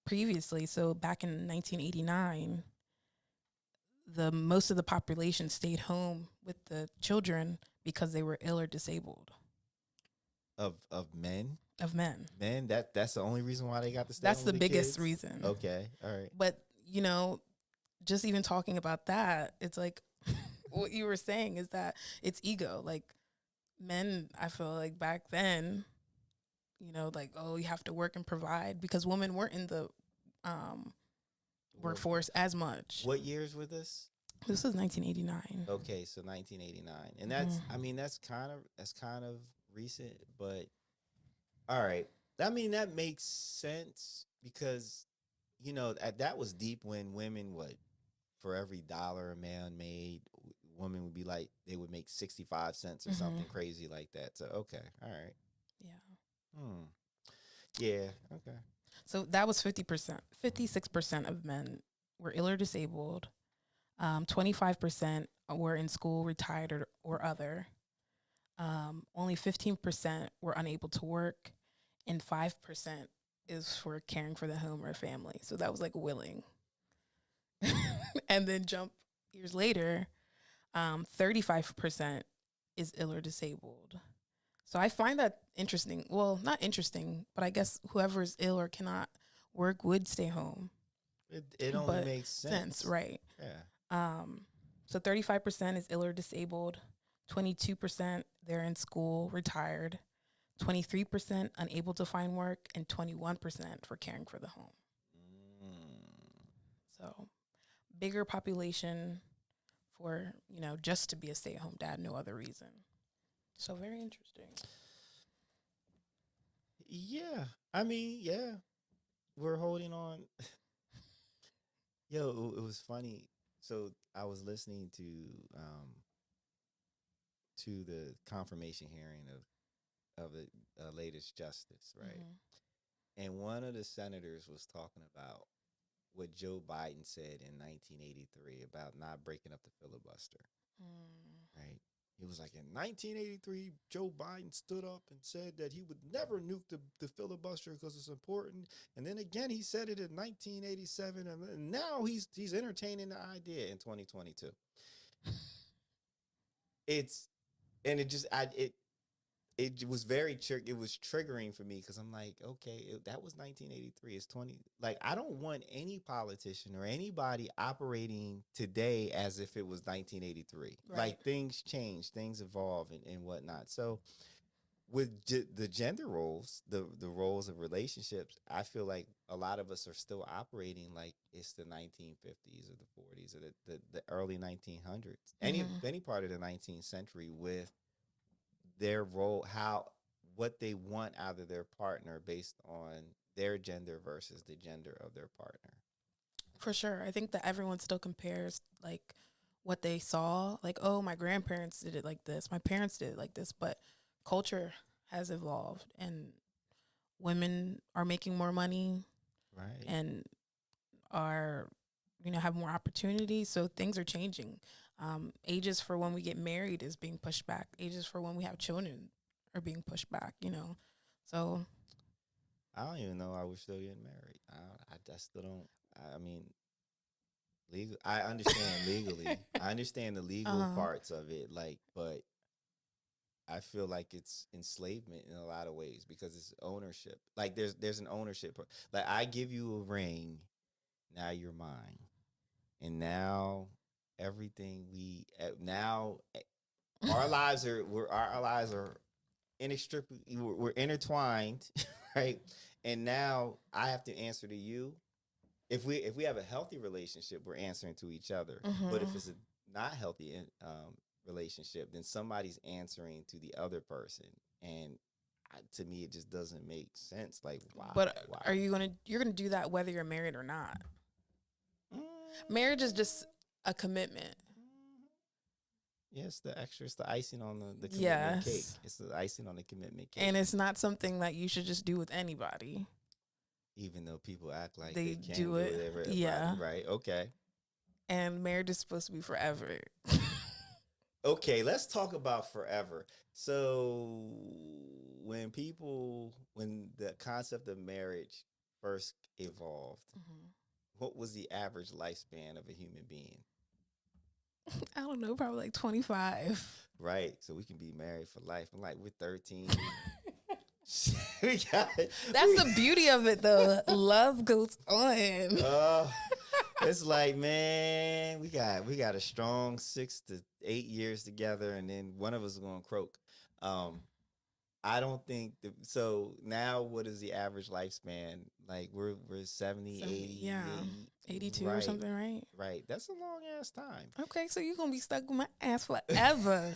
previously, so back in 1989, the most of the population stayed home with the children because they were ill or disabled. Of men. Of men. Men, that's the only reason why they got to stay That's home the with the biggest kids. reason. Okay, all right. But, you know, just even talking about that, it's like what you were saying is that it's ego. Like men, I feel like back then, like, oh, you have to work and provide because women weren't in the um, workforce as much. What years were this? This was 1989. Okay, so 1989, and Mm-hmm. I mean, that's kind of recent, but all right. I mean, that makes sense because that was deep when women would, for every dollar a man made, women would be like, they would make 65 cents or Mm-hmm. something crazy like that. So okay, all right. Yeah. Hmm. Yeah. Okay. So that was 50%. 56% of men were ill or disabled. 25% were in school, retired, or other. Only 15% were unable to work, and 5% is for caring for the home or family. So that was like willing. And then jump years later, 35% is ill or disabled. So I find that interesting. Well, not interesting, but I guess whoever is ill or cannot work would stay home. It only But makes sense. right? Yeah. Um, so 35% is ill or disabled. 22% they're in school, retired. 23% unable to find work, and 21% for caring for the home. Mm. So bigger population for just to be a stay-at-home dad, no other reason. So very interesting. Yeah. I mean, yeah. We're holding on. Yo, it was funny. So I was listening to the confirmation hearing of the latest justice, right? Mm-hmm. And one of the senators was talking about what Joe Biden said in 1983 about not breaking up the filibuster, Mm. right? He was like, in 1983, Joe Biden stood up and said that he would never nuke the filibuster because it's important. And then again, he said it in 1987, and now he's entertaining the idea in 2022. It's and it just it was it was triggering for me because I'm like, okay, that was 1983. It's 20. Like, I don't want any politician or anybody operating today as if it was 1983. Right. Like, things change, things evolve, and whatnot. So with the gender roles, the roles of relationships, I feel like a lot of us are still operating like it's the 1950s or the 40s or the early 1900s, any part of the 19th century, with their role, what they want out of their partner based on their gender versus the gender of their partner. For sure. I think that everyone still compares like what they saw, like, oh, my grandparents did it like this, my parents did it like this, but culture has evolved and women are making more money, right, and are, have more opportunities, so things are changing. Ages for when we get married is being pushed back. Ages for when we have children are being pushed back, So I don't even know. I was still getting married. I still don't. I mean, legal. I understand legally. I understand the legal parts of it. Like, but I feel like it's enslavement in a lot of ways because it's ownership. Like, there's an ownership. Like, I give you a ring, now you're mine, and now everything now our lives are inextricably, we're intertwined, right? And now I have to answer to you. If we have a healthy relationship, we're answering to each other. But if it's a not healthy relationship, then somebody's answering to the other person, and to me, it just doesn't make sense. Like, why? But you're gonna do that whether you're married or not? Marriage is just a commitment. Yes, it's the icing on the commitment cake. It's the icing on the commitment cake. And it's not something that you should just do with anybody. Even though people act like they can do it. Yeah. Right. Okay. And marriage is supposed to be forever. Okay, let's talk about forever. So when the concept of marriage first evolved, what was the average lifespan of a human being? I don't know, probably like 25. Right. So we can be married for life. I'm like, we're 13. That's the beauty of it, though. Love goes on. It's like, man, we got a strong 6 to 8 years together, and then one of us is gonna croak. I don't think so. Now, what is the average lifespan? Like, we're 70, 80, yeah, 82 right, or something, right? Right. That's a long ass time. Okay, so you're gonna be stuck with my ass forever.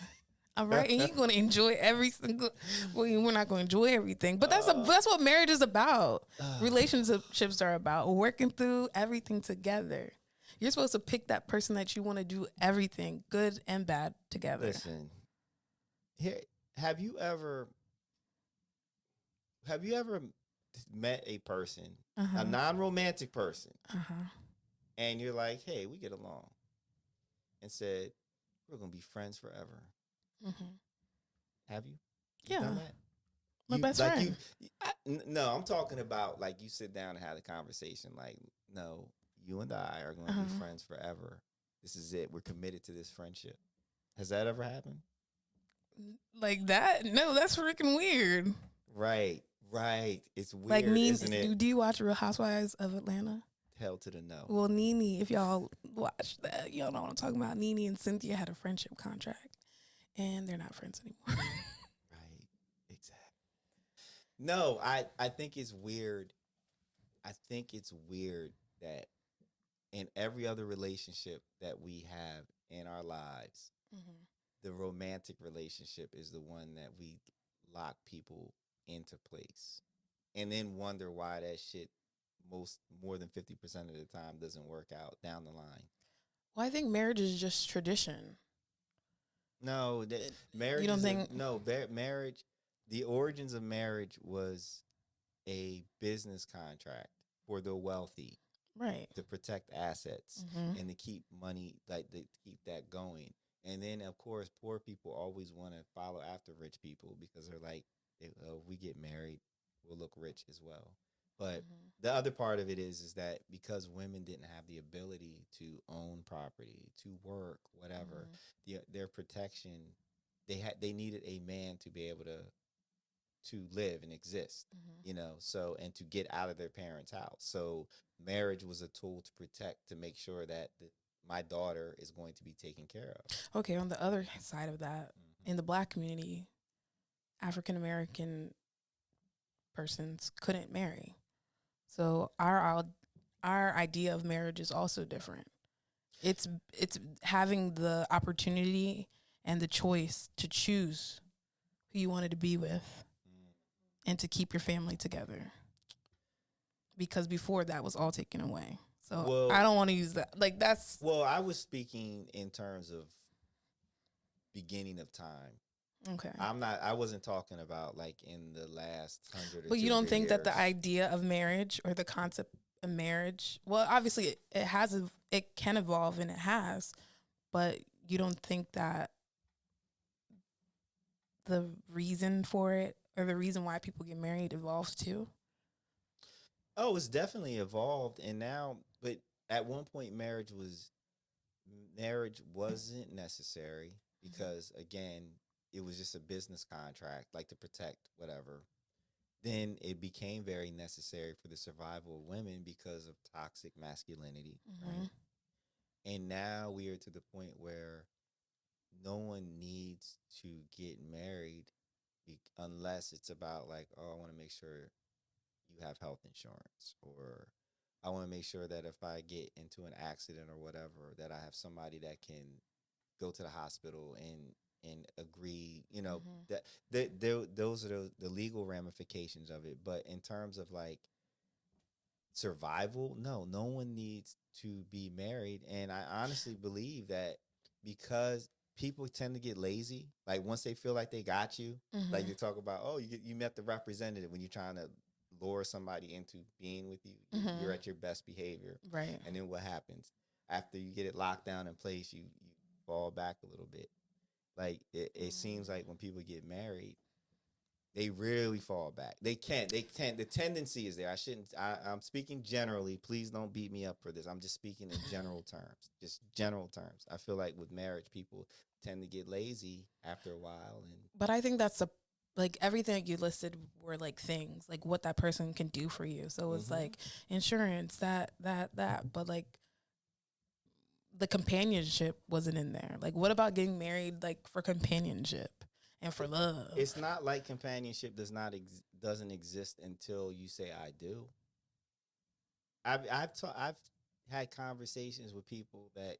All right, and you're gonna enjoy every single. Well, we're not gonna enjoy everything, but that's what marriage is about. Relationships are about working through everything together. You're supposed to pick that person that you want to do everything, good and bad, together. Listen, here, have you ever met a person, a non-romantic person, and you're like, hey, we get along, and said, we're gonna be friends forever? Have you? Yeah. Done that? My best friend. No, I'm talking about, like, you sit down and have a conversation. Like, no, you and I are going to be friends forever. This is it. We're committed to this friendship. Has that ever happened? Like that? No, that's freaking weird. Right. It's weird, like isn't it? Do you watch Real Housewives of Atlanta? Hell to the no. Well, Nene, if y'all watch that, y'all know what I'm talking about. Nene and Cynthia had a friendship contract, and they're not friends anymore. Right. Exactly. No, I think it's weird. I think it's weird that in every other relationship that we have in our lives, the romantic relationship is the one that we lock people into place, and then wonder why that shit more than 50% of the time doesn't work out down the line. Well, I think marriage is just tradition. No, marriage. You don't think? Marriage. The origins of marriage was a business contract for the wealthy, right, to protect assets and to keep money, like to keep that going. And then, of course, poor people always want to follow after rich people because they're like, if we get married, we'll look rich as well. But Mm-hmm. the other part of it is that because women didn't have the ability to own property, to work, whatever, Mm-hmm. their protection, they needed a man to be able to live and exist, Mm-hmm. so and to get out of their parents' house. So marriage was a tool to protect, to make sure that my daughter is going to be taken care of. Okay, on the other side of that, Mm-hmm. in the Black community, African American persons couldn't marry. So our idea of marriage is also different. It's having the opportunity and the choice to choose who you wanted to be with and to keep your family together. Because before that was all taken away. So I Well, don't want to use that. Like that's well, I was speaking in terms of beginning of time. okay. I wasn't talking about like in the last 100 or But you two don't hundred think that the years. idea of marriage or the concept of marriage, well, obviously it can evolve and it has, but you don't think that the reason for it or the reason why people get married evolves too? Oh, it's definitely evolved, and now, but at one point, marriage wasn't necessary because, again, it was just a business contract, like to protect whatever. Then it became very necessary for the survival of women because of toxic masculinity, Mm-hmm. right? And now we are to the point where no one needs to get married unless it's about like, oh, I want to make sure you have health insurance, or I want to make sure that if I get into an accident or whatever, that I have somebody that can go to the hospital and agree, Mm-hmm. that those are the legal ramifications of it. But in terms of like survival, no one needs to be married. And I honestly believe that because people tend to get lazy, like once they feel like they got you, like Mm-hmm. they talk about, oh, you met the representative when you're trying to lure somebody into being with you, you're Mm-hmm. at your best behavior. Right. And then what happens? After you get it locked down in place, you fall back a little bit. Like it seems like when people get married, they really fall back. They can't. They can't. The tendency is there. I shouldn't. I'm speaking generally. Please don't beat me up for this. I'm just speaking in general terms. Just general terms. I feel like with marriage, people tend to get lazy after a while. And But I think that's a like everything you listed were like things like what that person can do for you. So it's mm-hmm. like insurance, that. But like the companionship wasn't in there. Like what about getting married like for companionship and for love? It's not like companionship doesn't exist until you say I do. I've had conversations with people that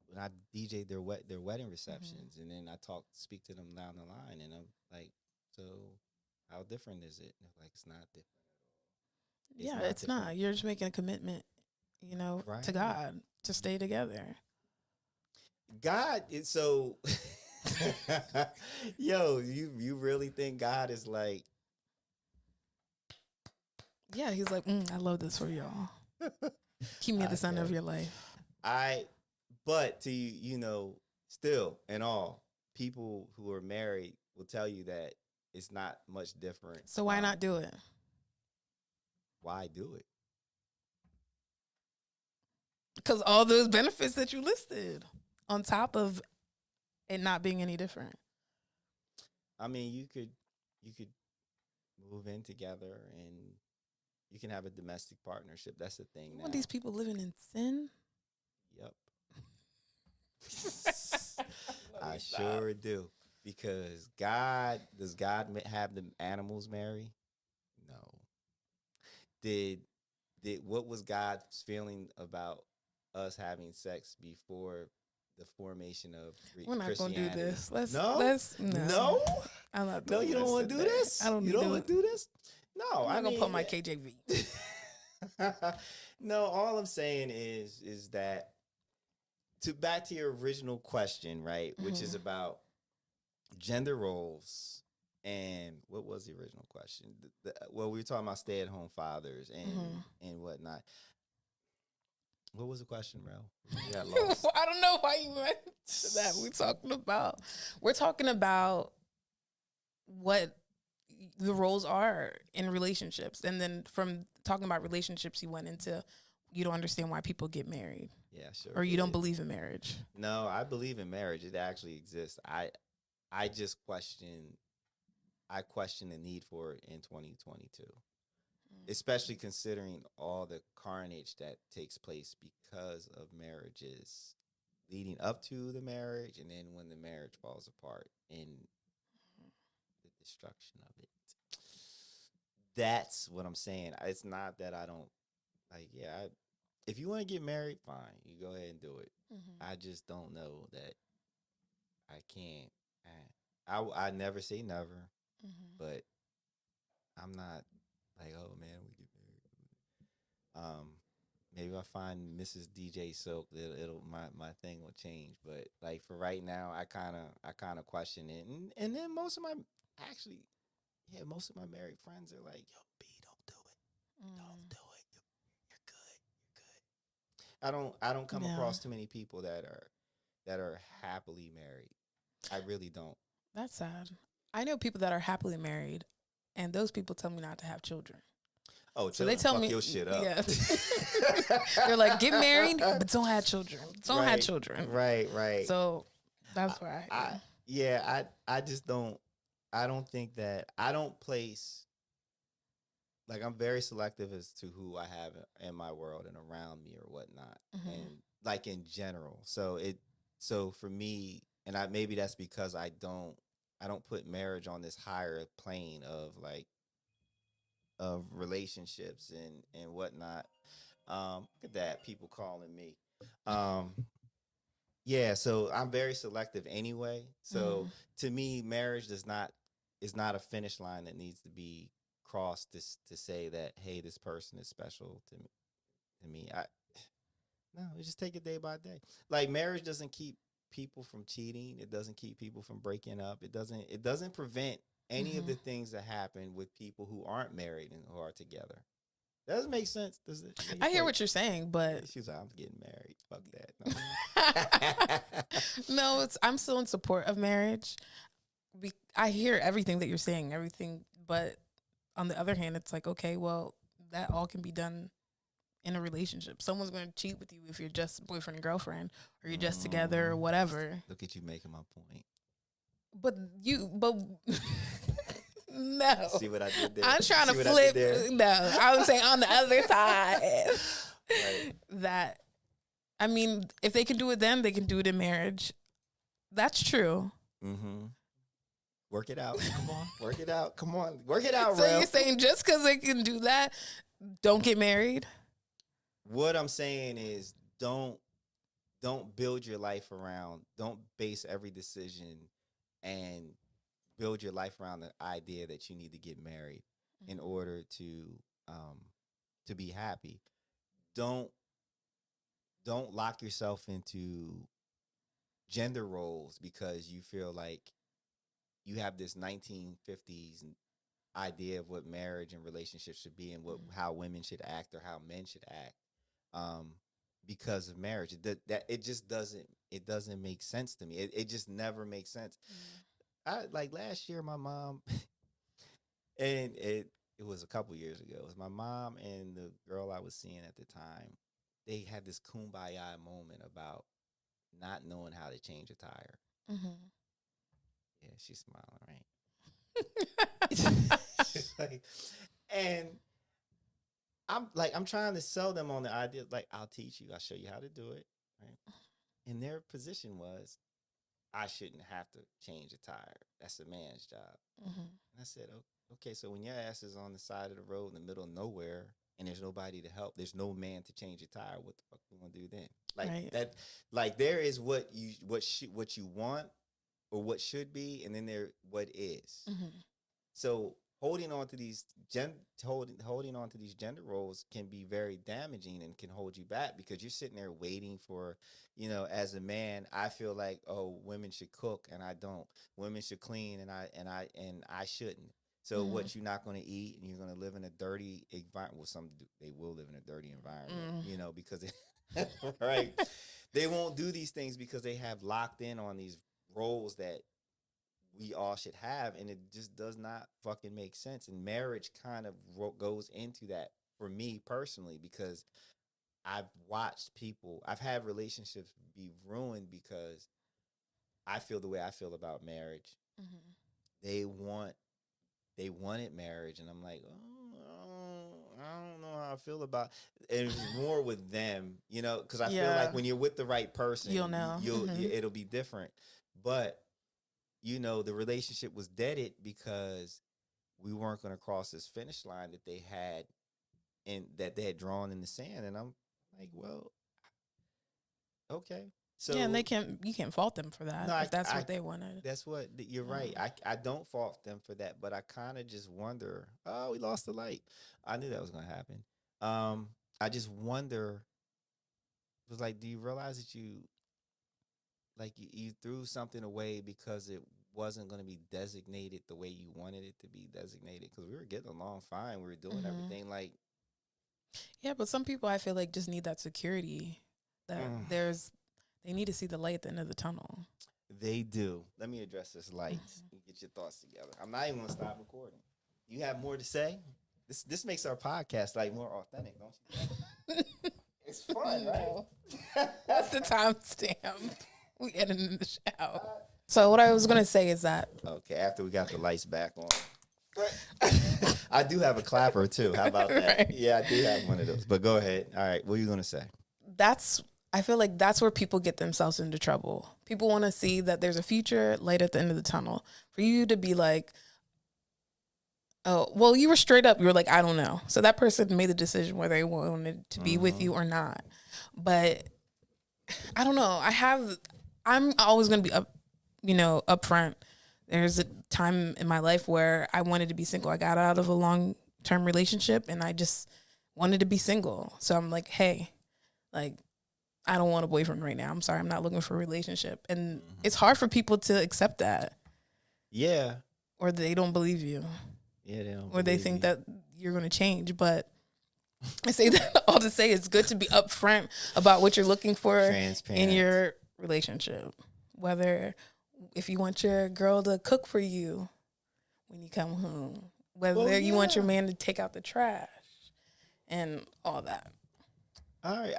when I DJ their wedding Mm-hmm. receptions, and then I speak to them down the line, and I'm like, so how different is it? And they're like, it's not different at all. It's Yeah, not it's different, not. You're just making a commitment, to right? God to stay together. God is so. Yo, you really think God is like? Yeah, he's like, I love this for y'all. Keep me at the center of Okay, your life. I, but to still and all people who are married will tell you that it's not much different. So why not do it? Why do it? Because all those benefits that you listed, on top of it not being any different. I mean, you could move in together and you can have a domestic partnership. That's the thing You want now. these people living in sin? Yep. Let I me stop. sure do. Because does God have the animals marry? No. Did what was God's feeling about us having sex before the formation of We're not gonna do Christianity? this. No, No. no, I'm not no. doing You don't this want to do today. I this. don't You need don't to. want to do this. No, I'm I not gonna put mean, my KJV. no. All I'm saying is that to back to your original question, right, which is Mm-hmm. about gender roles. And what was the original question? Well, we were talking about stay-at-home fathers and Mm-hmm. and whatnot. What was the question, Rell? We got lost. I don't know why you went to that. We're talking about what the roles are in relationships, and then from talking about relationships, you went into you don't understand why people get married. Yeah, sure. Or you don't believe in marriage. No, I believe in marriage. It actually exists. I just question the need for it in 2022, especially considering all the carnage that takes place because of marriages leading up to the marriage and then when the marriage falls apart and the destruction of it. That's what I'm saying. It's not that I don't like, yeah, if you want to get married, fine. You go ahead and do it. I just don't know that I can't. I never say never, but I'm not like, oh man, we get married. Maybe if I find Mrs. DJ Silk, it'll my thing will change. But like for right now, I kind of question it, and then most of my actually, yeah, most of my married friends are like, yo, B, don't do it, don't do it. You're good, you're good. I don't come across too many people that are happily married. I really don't. That's sad. I know people that are happily married, and those people tell me not to have children. Oh, so they tell fuck me, your shit up. Yeah, they're like, get married, but don't have children. Don't have Right, children. right. So that's why. I just don't. I don't think that I don't place. Like I'm very selective as to who I have in my world and around me or whatnot, and like in general. So for me, and I maybe that's because I don't put marriage on this higher plane of like of relationships and whatnot. Look at that, people calling me. Um, yeah, so I'm very selective anyway. So to me, marriage does not is not a finish line that needs to be crossed to say that hey, this person is special to me. To me, I no, we just take it day by day. Like marriage doesn't keep people from cheating. It doesn't keep people from breaking up. It doesn't prevent any of the things that happen with people who aren't married and who are together. Doesn't make sense. Does it? I hear what you're saying, but She's like, I'm getting married. Fuck that. No. no, I'm still in support of marriage. I hear everything that you're saying, but on the other hand, it's like, okay, well, that all can be done in a relationship. Someone's going to cheat with you if you're just boyfriend and girlfriend, or you're just together, or whatever. Look at you making my point. But no. See what I did there? I'm trying to flip. No, I would say on the other side. Right. That, I mean, if they can do it then, they can do it in marriage. That's true. Mm-hmm. Work it out. Come on. Work it out. Come on. Work it out, So Rell. you're saying just because they can do that, don't get married? What I'm saying is don't build your life around, don't base every decision and build your life around the idea that you need to get married in order to be happy. Don't lock yourself into gender roles because you feel like you have this 1950s idea of what marriage and relationships should be and how women should act or how men should act because of marriage. That it just doesn't make sense to me. It just never makes sense. I like last year my mom and it was a couple years ago. It was my mom and the girl I was seeing at the time. They had this kumbaya moment about not knowing how to change a tire. Yeah, she's smiling, right? Like, and I'm trying to sell them on the idea, like, I'll teach you, I'll show you how to do it, right? And their position was, I shouldn't have to change a tire. That's a man's job. And I said, okay, so when your ass is on the side of the road in the middle of nowhere and there's nobody to help, there's no man to change a tire, what the fuck you gonna do then? Like that, like there is what you want or what should be, and then there what is. So holding on to these holding on to these gender roles can be very damaging and can hold you back because you're sitting there waiting for, as a man, I feel like, oh, women should cook and I don't. Women should clean and I shouldn't. So what, you're not going to eat and you're going to live in a dirty environment. Well, they will live in a dirty environment, because Right? They won't do these things because they have locked in on these roles that we all should have, and it just does not fucking make sense. And marriage kind of goes into that for me personally, because I've watched people, I've had relationships be ruined because I feel the way I feel about marriage. Mm-hmm. They want, they wanted marriage, and I'm like, oh, I don't know how I feel about. And it's more with them, because I feel Yeah, like when you're with the right person, you'll know. Mm-hmm. it'll be different. But the relationship was deaded because we weren't going to cross this finish line that they had, and that they had drawn in the sand. And I'm like, well, okay. Yeah, and So you can't fault them for no, that if that's what they wanted. that's what you're right. Um, I don't fault them for that, but I kind of just wonder. Oh, we lost the light. I knew that was going to happen. I just wonder. It was like, do you realize that you threw something away because it wasn't going to be designated the way you wanted it to be designated? Because we were getting along fine, we were doing mm-hmm. everything like. Yeah, but some people I feel like just need that security that they need to see the light at the end of the tunnel. They do. Let me address this light. Get your thoughts together. I'm not even gonna stop recording. You have more to say? This makes our podcast like more authentic, don't you think? It's fun, right? What's the timestamp? We editing in the shower. So what I was gonna say is that okay, after we got the lights back on. I do have a clapper too. How about that? Right. Yeah, I do have one of those. But go ahead. All right, what are you gonna say? I feel like that's where people get themselves into trouble. People want to see that there's a future light at the end of the tunnel. For you to be like, oh, well, you were straight up. You were like, I don't know. So that person made the decision whether they wanted to be with you or not. But I don't know. I'm always going to be upfront. There's a time in my life where I wanted to be single. I got out of a long-term relationship and I just wanted to be single. So I'm like, hey, like, I don't want a boyfriend right now. I'm sorry. I'm not looking for a relationship. And it's hard for people to accept that. Yeah. Or they don't believe you. Yeah, they don't. Or they think that you're going to change. But I say that all to say it's good to be upfront about what you're looking for in your relationship. Whether if you want your girl to cook for you when you come home. Whether you want your man to take out the trash and all that. All right.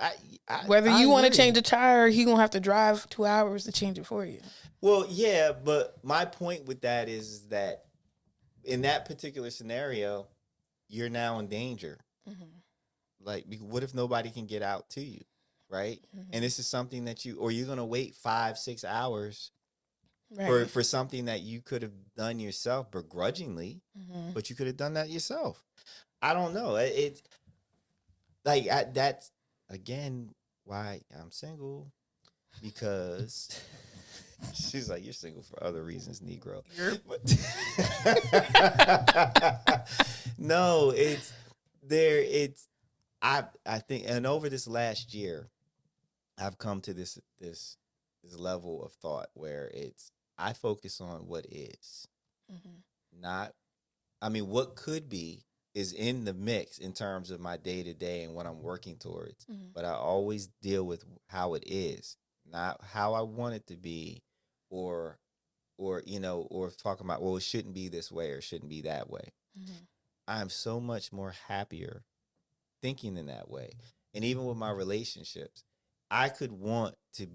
Whether you want to change a tire, he gonna have to drive 2 hours to change it for you. Well, yeah, but my point with that is that in that particular scenario, you're now in danger. Mm-hmm. Like, what if nobody can get out to you, right? Mm-hmm. And this is something that you're gonna wait 5-6 hours for something that you could have done yourself begrudgingly, but you could have done that yourself. I don't know. It's like that's. Again, why I'm single, because she's like, you're single for other reasons, Negro. No, I think, and over this last year, I've come to this level of thought where I focus on what is, not, I mean, what could be is in the mix in terms of my day to day and what I'm working towards. Mm-hmm. But I always deal with how it is, not how I want it to be, or talking about, well, it shouldn't be this way or it shouldn't be that way. Mm-hmm. I'm so much more happier thinking in that way. And even with my relationships, I could want to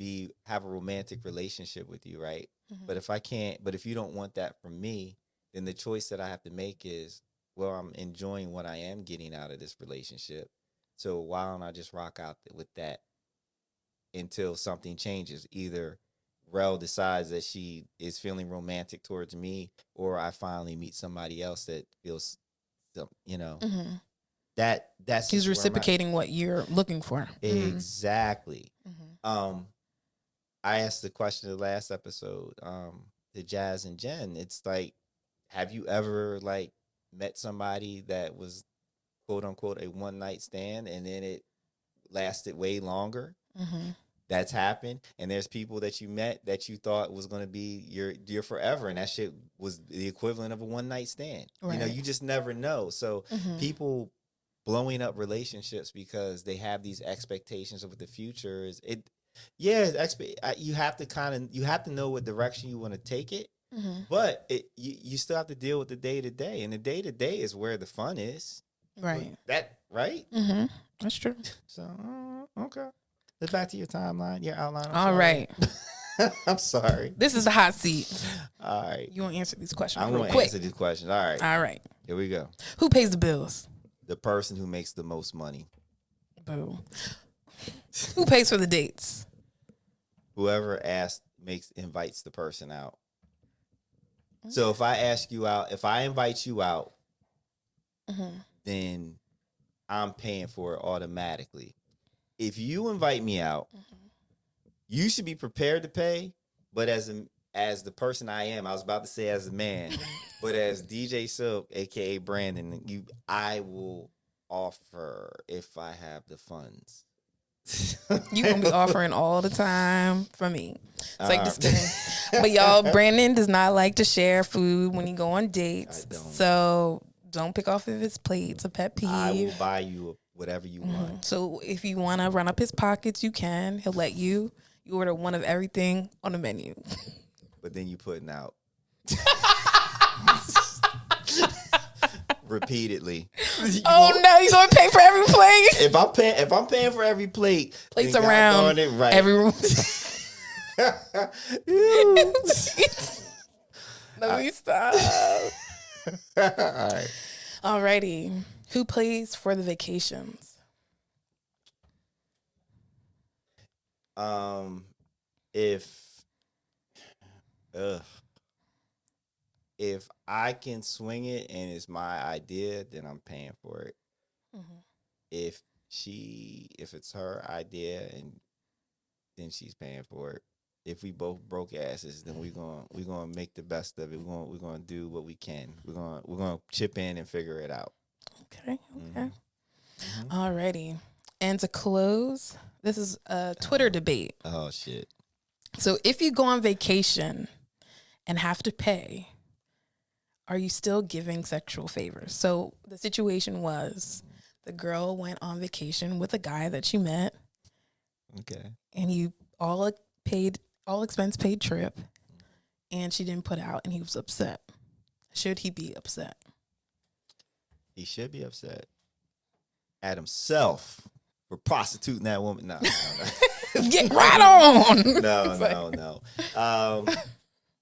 have a romantic relationship with you, right? Mm-hmm. But if you don't want that from me, then the choice that I have to make is, well, I'm enjoying what I am getting out of this relationship. So why don't I just rock out with that until something changes? Either Rell decides that she is feeling romantic towards me, or I finally meet somebody else that feels, that's he's reciprocating what you're looking for. Exactly. Mm-hmm. I asked the question in the last episode, to Jazz and Jen. It's like, have you ever met somebody that was quote unquote a one night stand and then it lasted way longer? Mm-hmm. That's happened. And there's people that you met that you thought was going to be your forever, and that shit was the equivalent of a one night stand. Right. You just never know. So people blowing up relationships because they have these expectations of what the future is. You have to know what direction you want to take it, but you still have to deal with the day to day, and the day to day is where the fun is. Right. Right. That's true. So okay, let's back to your timeline, your outline. All right. I'm sorry. This is the hot seat. All right. You want to answer these questions? I'm going to answer these questions. All right. All right. Here we go. Who pays the bills? The person who makes the most money. Boo. Who pays for the dates? Whoever invites the person out. So if I ask you out, if I invite you out, then I'm paying for it automatically. If you invite me out, you should be prepared to pay. But as the person I am, I was about to say as a man, but as DJ Silk, aka Brandon, I will offer if I have the funds. You gonna be offering all the time for me. It's like just kidding. But y'all, Brandon does not like to share food when you go on dates. So don't pick off of his plate. It's a pet peeve. I will buy you whatever you want. So if you want to run up his pockets, you can. He'll let you. You order one of everything on the menu. But then you putting out repeatedly. No, you gonna pay for every plate? If I'm paying for every plate, plates around it right. every room. No, we stop. All right. Alrighty. Who pays for the vacations? If I can swing it and it's my idea, then I'm paying for it. If it's her idea, and then she's paying for it. If we both broke asses, then we're gonna make the best of it. We're gonna do what we can. We're gonna chip in and figure it out. Okay. Alrighty. And to close, this is a Twitter debate. Oh shit. So if you go on vacation and have to pay, are you still giving sexual favors? So the situation was the girl went on vacation with a guy that she met. Okay. And you all expense paid trip, and she didn't put out, and he was upset. Should he be upset? He should be upset at himself for prostituting that woman. No. Get right on. No.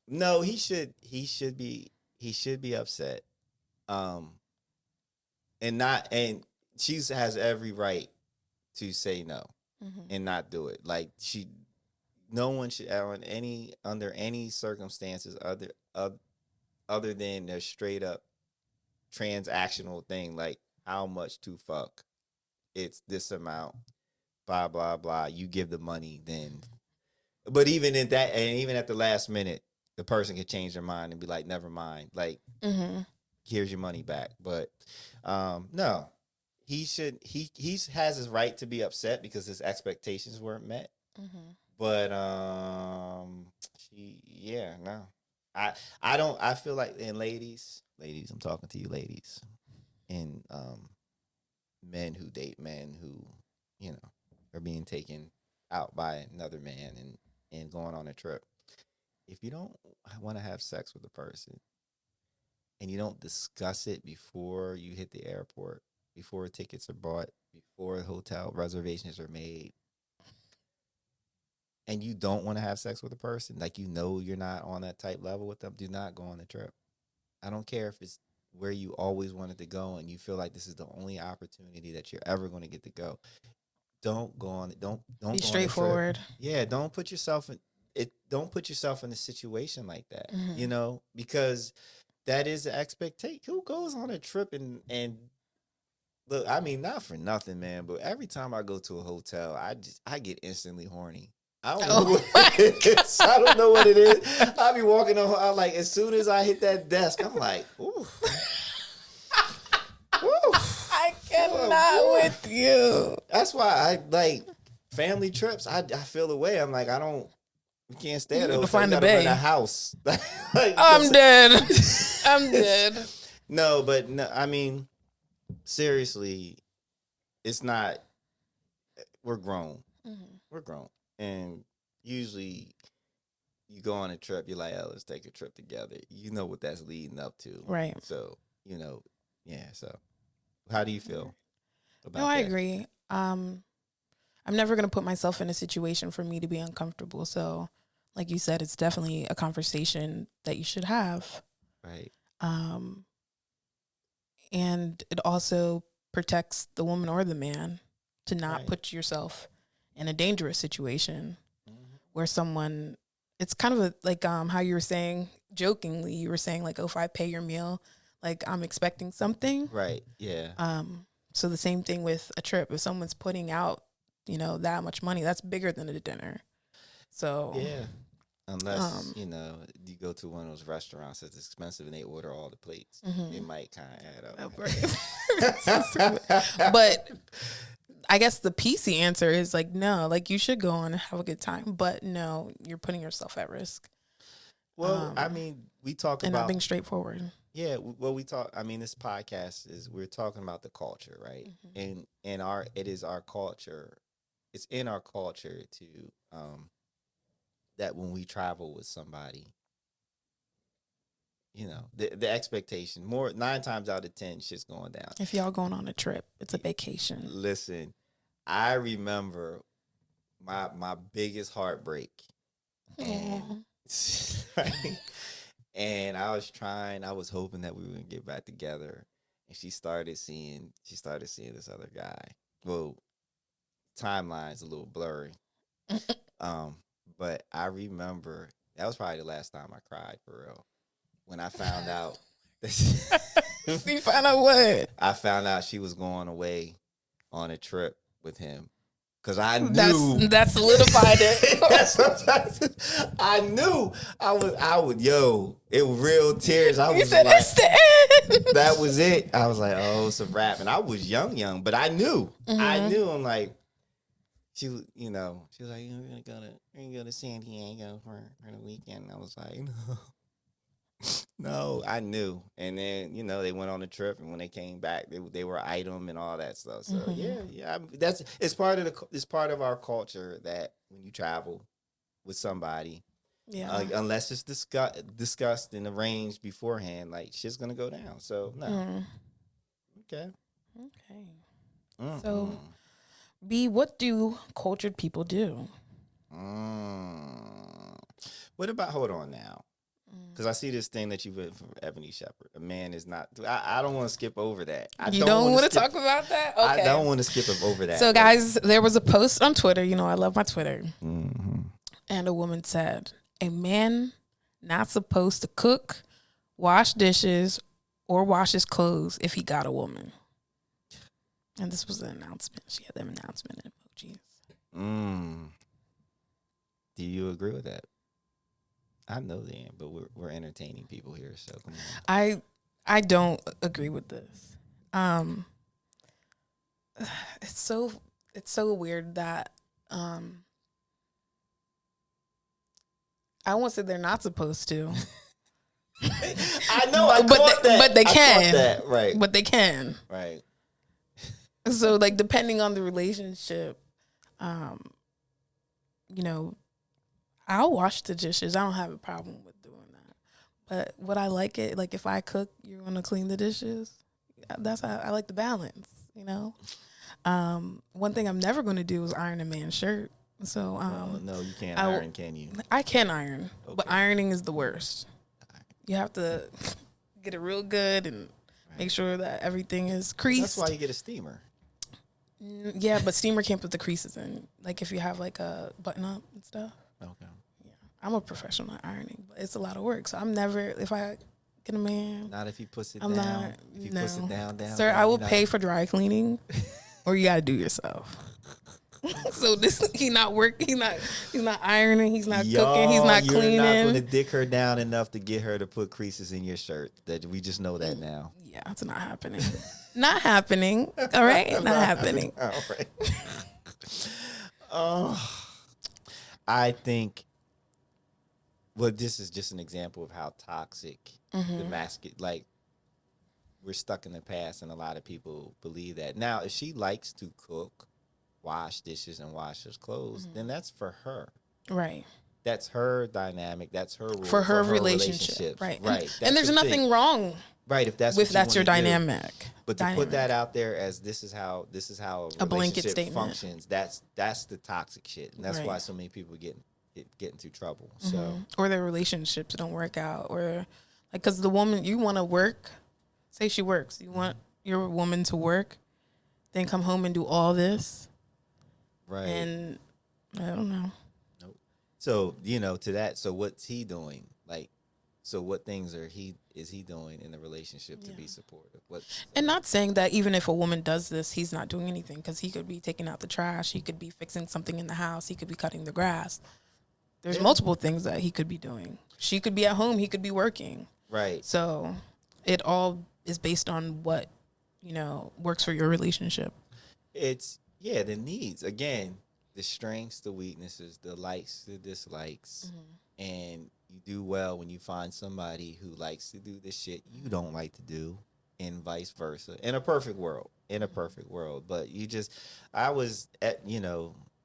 No, he should be upset. And she has every right to say no and not do it. Like no one should under any circumstances other than their straight up transactional thing, like how much to fuck. It's this amount, blah, blah, blah. You give the money then. But even in that, and even at the last minute, the person can change their mind and be like, never mind. Like, here's your money back. But no, he has his right to be upset because his expectations weren't met. But no. I feel like, and ladies, I'm talking to you ladies, and men who date men who, are being taken out by another man and going on a trip. If you don't want to have sex with a person and you don't discuss it before you hit the airport, before tickets are bought, before hotel reservations are made, and you don't want to have sex with a person, like you're not on that type level with them, do not go on the trip. I don't care if it's where you always wanted to go and you feel like this is the only opportunity that you're ever going to get to go. Don't go on it. Don't be straightforward. Yeah, don't put yourself in it. Don't put yourself in a situation like that. Because that is the expectation. Who goes on a trip and look? I mean, not for nothing, man, but every time I go to a hotel, I get instantly horny. I don't know what it is. I don't know what it is. I be walking on. I'm like, as soon as I hit that desk, I'm like, ooh. I cannot with you. That's why I like family trips. I feel the way. I'm like, we can't stay at a hotel. Find we a gotta bay. rent a house. I'm dead. I'm dead. No, but no, I mean, seriously, it's not. We're grown. Mm-hmm. We're grown, and usually you go on a trip. You're like, oh, let's take a trip together. You know what that's leading up to, Right. So yeah. So how do you feel No, about I that? agree. I'm never going to put myself in a situation for me to be uncomfortable. So, like you said, it's definitely a conversation that you should have. Right. Um, and it also protects the woman or the man to not Right. put yourself in a dangerous situation Mm-hmm. where someone, it's kind of like how you were saying jokingly, you were saying like, oh, if I pay your meal, like I'm expecting something. Right. Yeah. So the same thing with a trip. If someone's putting out, that much money, that's bigger than a dinner. So Yeah. Unless, um, you go to one of those restaurants that's expensive and they order all the plates. It might kind of add up. but I guess the PC answer is like, no, like you should go on and have a good time. But no, you're putting yourself at risk. Well, I mean, we talk and not about, being straightforward. yeah, well, we talk, I mean, this podcast is, we're talking about the culture, right? And it is our culture. It's in our culture to, that when we travel with somebody, the expectation, more 9 times out of 10, shit's going down. If y'all going on a trip, it's a vacation. Listen, I remember my biggest heartbreak, and and I was hoping that we were gonna get back together, and she started seeing this other guy. Well, timeline's a little blurry. But I remember that was probably the last time I cried for real. When I found out, You found out what? I found out she was going away on a trip with him. Cause I knew that solidified it. That's what I knew. I would, it was real tears. I You was said like, it's the end. that was it. I was like, oh, it's a wrap. And I was young, but I knew. I knew. I'm like, she was like, we're gonna go to San Diego for the weekend. And I was like, no. No, I knew. And then, they went on the trip, and when they came back, they were item and all that stuff. So yeah, it's part of our culture that when you travel with somebody, unless it's discussed and arranged beforehand, like shit's gonna go down. So no. Okay. Mm-hmm. So B, what do cultured people do? What about, hold on now. Because I see this thing that you put from Ebony Shepherd. A man is not. I don't want to skip over that. You don't want to talk about that? Okay. I don't want to skip over that. So, guys, there was a post on Twitter. I love my Twitter. Mm-hmm. And a woman said, a man not supposed to cook, wash dishes, or wash his clothes if he got a woman. And this was an announcement. She had them announcement emojis. Do you agree with that? I know the end, but we're entertaining people here, so come on. I don't agree with this. It's so weird that I won't say they're not supposed to. I know, but they can. That, right? But they can, right? So, like, depending on the relationship, I'll wash the dishes. I don't have a problem with doing that. But would I like it? Like, if I cook, you're gonna clean the dishes. That's how I like the balance. One thing I'm never gonna do is iron a man's shirt. So, no, you can't iron, can you? I can iron, but ironing is the worst. You have to get it real good and make sure that everything is creased. That's why you get a steamer. Yeah, but steamer can't put the creases in. Like if you have like a button up and stuff. Okay. Yeah, I'm a professional at ironing, but it's a lot of work. So I'm never, if I get a man. Not if he puts it I'm down. not. If he puts it down. Sir, I will pay for dry cleaning, or you gotta do yourself. So he's not ironing, he's not cooking, he's not cleaning. You're not gonna dick her down enough to get her to put creases in your shirt. That we just know that now. Yeah, it's not happening. Not happening. All right, not happening. All right. I think. Well, this is just an example of how toxic the masculine, like we're stuck in the past, and a lot of people believe that. Now, if she likes to cook, wash dishes, and wash his clothes, then that's for her. Right. That's her dynamic. That's her For rules. her Her relationship. relationships. Right. Right. And That's there's the nothing thing. wrong Right. If that's with what you that's your want to do. dynamic. But to put that out there as this is how a a blanket relationship statement functions, that's the toxic shit, and that's why so many people get into trouble. So or their relationships don't work out, or like because the woman you want to work, say she works, you want your woman to work, then come home and do all this, right, and I don't know. nope. So to that. So what's he doing? Like, so what things is he doing in the relationship to be supportive? And not saying that even if a woman does this, he's not doing anything, because he could be taking out the trash, he could be fixing something in the house, he could be cutting the grass. There's multiple things that he could be doing. She could be at home, he could be working. Right. So it all is based on what, works for your relationship. It's the needs. Again, the strengths, the weaknesses, the likes, the dislikes. And you do well when you find somebody who likes to do the shit you don't like to do, and vice versa. In a perfect world. But I was at,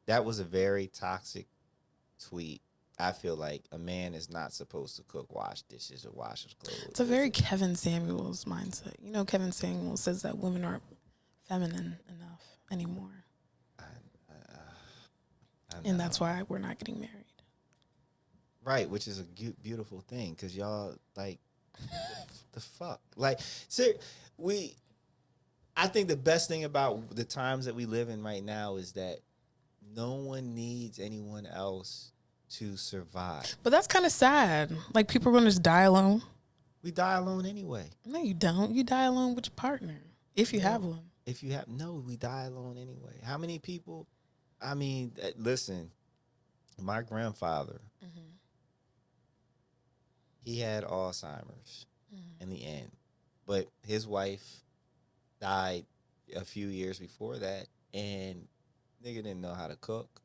that was a very toxic tweet. I feel like a man is not supposed to cook, wash dishes, or wash his clothes. It's a very Kevin Samuels mindset. Kevin Samuels says that women aren't feminine enough anymore. And that's why we're not getting married. Right, which is a beautiful thing, because y'all, like, the fuck? Like, I think the best thing about the times that we live in right now is that no one needs anyone else to survive. But that's kind of sad. Like, people are going to just die alone. We die alone anyway. No, you don't. You die alone with your partner, if you have one. We die alone anyway. How many people? I mean, listen, my grandfather, he had Alzheimer's in the end, but his wife died a few years before that, and nigga didn't know how to cook,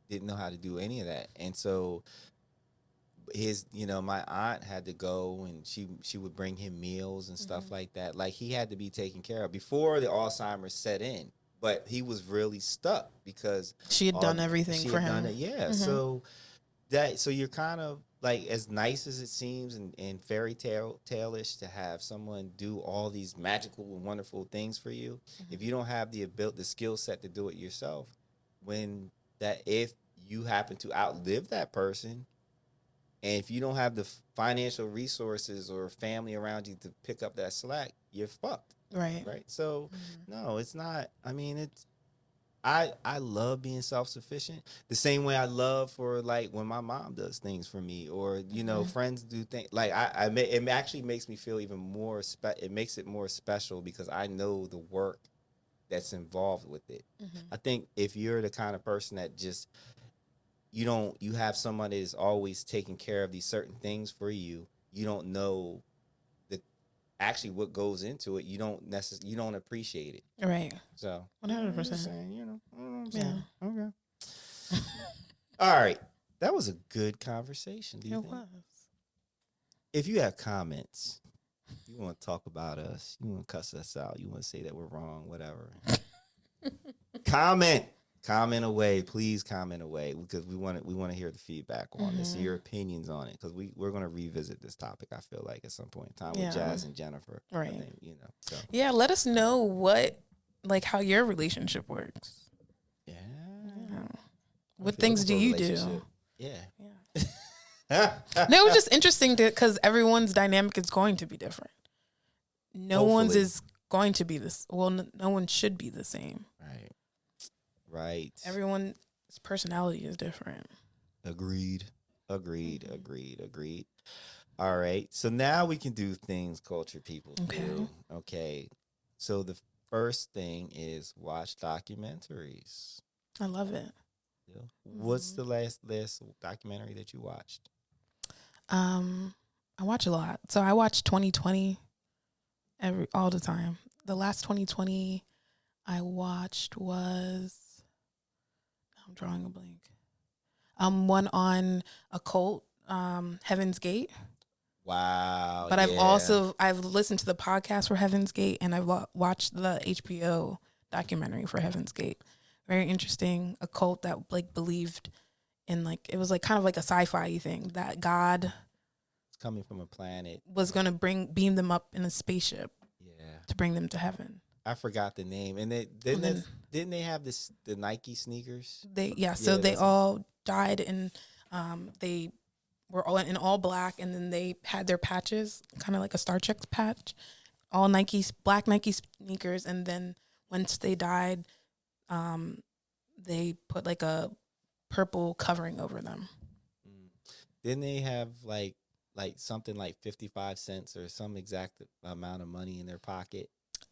didn't know how to do any of that. And so my aunt had to go, and she would bring him meals and stuff like that. Like, he had to be taken care of before the Alzheimer's set in, but he was really stuck because she had done everything for him. So you're kind of like, as nice as it seems and fairy tale-ish to have someone do all these magical and wonderful things for you, if you don't have the skill set to do it yourself, if you happen to outlive that person, and if you don't have the financial resources or family around you to pick up that slack, you're fucked. Right. So no, it's not. I mean, I love being self-sufficient the same way I love for, like, when my mom does things for me, or friends do things. Like, it actually makes me feel even more it makes it more special because I know the work that's involved with it. I think if you're the kind of person that just you have someone that is always taking care of these certain things for you, you don't know actually what goes into it. You don't appreciate it. Right. So 100%. Yeah. Okay. All right. That was a good conversation. Do you think? Was. If you have comments, you want to talk about us, you want to cuss us out, you want to say that we're wrong, whatever. Comment away, please. Comment away, because we want to hear the feedback on this, your opinions on it, because we're going to revisit this topic. I feel like at some point in time with Jazz and Jennifer, right? I think, so. Yeah, let us know how your relationship works. Yeah. What things do you do? Yeah. No, it was just interesting because everyone's dynamic is going to be different. No one's is going to be this. Well, no one should be the same. Right. Everyone's personality is different. Agreed. All right. So now we can do things culture people do. Okay. So the first thing is watch documentaries. I love it. What's the last documentary that you watched? I watch a lot. So I watch 2020 all the time. The last 2020 I watched was, I'm drawing a blank. One on a cult, Heaven's Gate. Wow. But Yeah. I've listened to the podcast for Heaven's Gate, and I've watched the HBO documentary for Heaven's Gate. Very interesting. A cult that like believed in like, it was like kind of like a sci-fi thing that God It's coming from a planet. was going to beam them up in a spaceship Yeah. to bring them to heaven. I forgot the name. And And then didn't they have the Nike sneakers? so Yeah, they that's all died, and they were all in all black, and then they had their patches, kind of like a Star Trek patch, all black Nike sneakers, and then once they died, they put like a purple covering over them. Mm. Didn't they have like something like 55 cents or some exact amount of money in their pocket?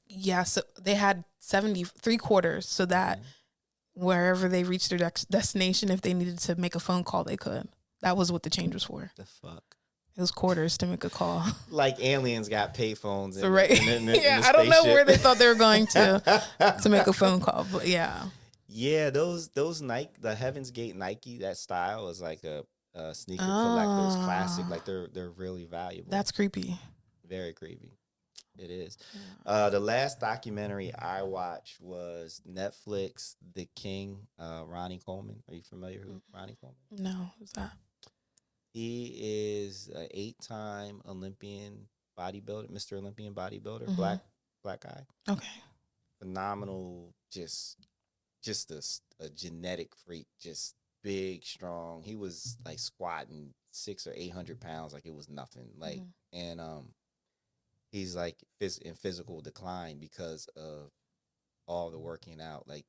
Yeah, so they had 73 quarters, so that wherever they reached their destination, if they needed to make a phone call, they could. That was what the change was for. The fuck? It was quarters to make a call. Like aliens got payphones. So right, in the I don't know where they thought they were going to make a spaceship. phone call, but yeah. Yeah, those Nike, the Heaven's Gate Nike, that style is like a sneaker collector's classic. Like they're really valuable. That's creepy. Very creepy. It is. The last documentary I watched was Netflix, The King, Ronnie Coleman. Are you familiar with Ronnie Coleman? No, who's that? He is an 8-time Olympian bodybuilder, Mr. Olympian bodybuilder, black guy. Okay. Phenomenal, just a genetic freak, just big, strong. He was like squatting 600 or 800 pounds like it was nothing. Like, and he's like in physical decline because of all the working out. Like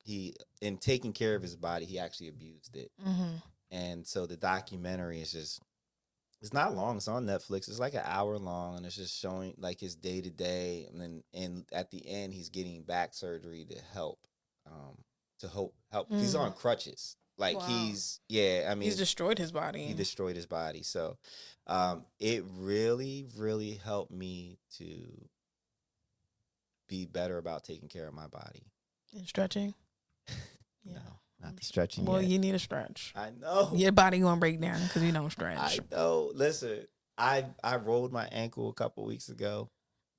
he in taking care of his body, he actually abused it. And so the documentary is just, it's not long. It's on Netflix. It's like an hour long, and it's just showing like his day to day. And at the end, he's getting back surgery to help. Help. He's on crutches. Like he's I mean, he's destroyed his body. He destroyed his body. So, it really, really helped me to be better about taking care of my body. And stretching. No, not the stretching. Well, yet. You need a stretch. I know Your body gonna break down because you don't stretch. I know. Listen, I rolled my ankle a couple weeks ago.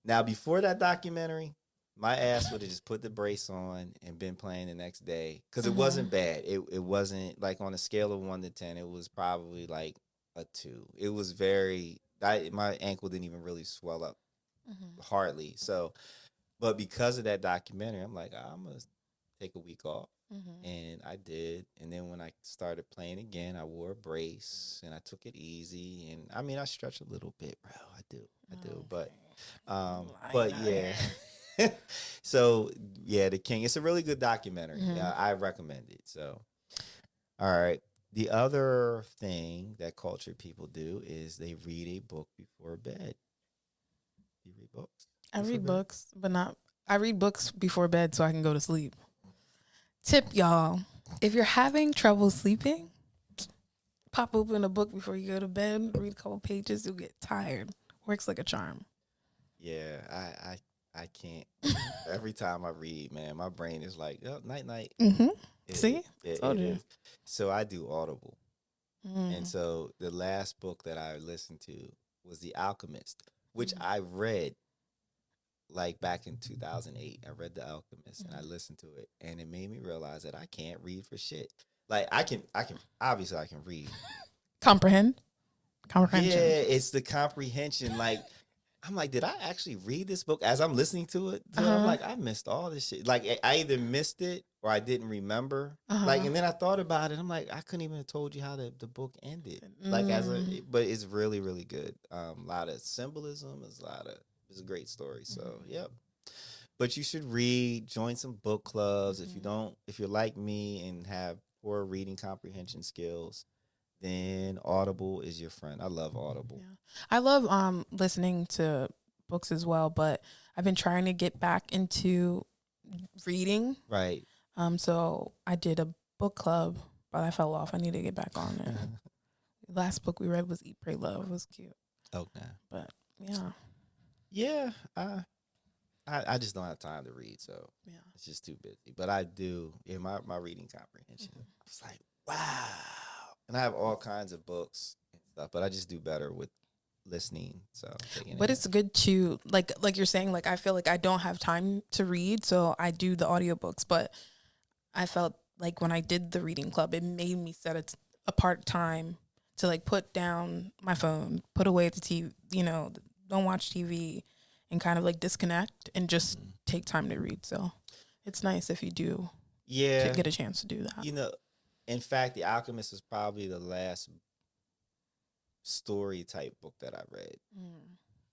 Now, before that documentary, my ass would have just put the brace on and been playing the next day because it wasn't bad. It wasn't like on a scale of 1 to 10. It was probably like a 2. It was my ankle didn't even really swell up hardly. So, but because of that documentary, I'm like, I'm gonna take a week off. And I did. And then when I started playing again, I wore a brace and I took it easy. And I mean, I stretch a little bit, bro. I do. But yeah. So yeah, The King. It's a really good documentary. Yeah, I recommend it. So, all right. The other thing that cultured people do is they read a book before bed. You read books? I read books, but not. I read books before bed so I can go to sleep. Tip, y'all. If you're having trouble sleeping, pop open a book before you go to bed. Read a couple pages. You'll get tired. Works like a charm. Yeah, I can't. Every time I read, man, my brain is like, oh, night. See? It is. So I do Audible. And so the last book that I listened to was The Alchemist, which I read like back in 2008. I read The Alchemist and I listened to it, and it made me realize that I can't read for shit. Like I can obviously I can read. Comprehension. Yeah, it's the comprehension. Like I'm like, did I actually read this book as I'm listening to it? I'm like, I missed all this shit. Like I either missed it or I didn't remember. Like, and then I thought about it. I'm like, I couldn't even have told you how the book ended. Like but it's really, really good. A lot of symbolism. It's a great story. So, yep. But you should read, join some book clubs. If you're like me and have poor reading comprehension skills, then Audible is your friend. I love Audible. Yeah. I love listening to books as well, but I've been trying to get back into reading. Right. So I did a book club, but I fell off. I need to get back on it. The last book we read was Eat, Pray, Love. It was cute. Okay. But yeah. Yeah. I just don't have time to read, so it's just too busy. But I do in my reading comprehension. It's like, wow. And I have all kinds of books and stuff, but I just do better with listening. So, but it's good to like you're saying, like I feel like I don't have time to read, so I do the audiobooks. But I felt like when I did the reading club, it made me set it apart time to like put down my phone, put away the TV, don't watch TV, and kind of like disconnect and just take time to read. So it's nice if you do get a chance to do that. In fact, The Alchemist is probably the last story type book that I read,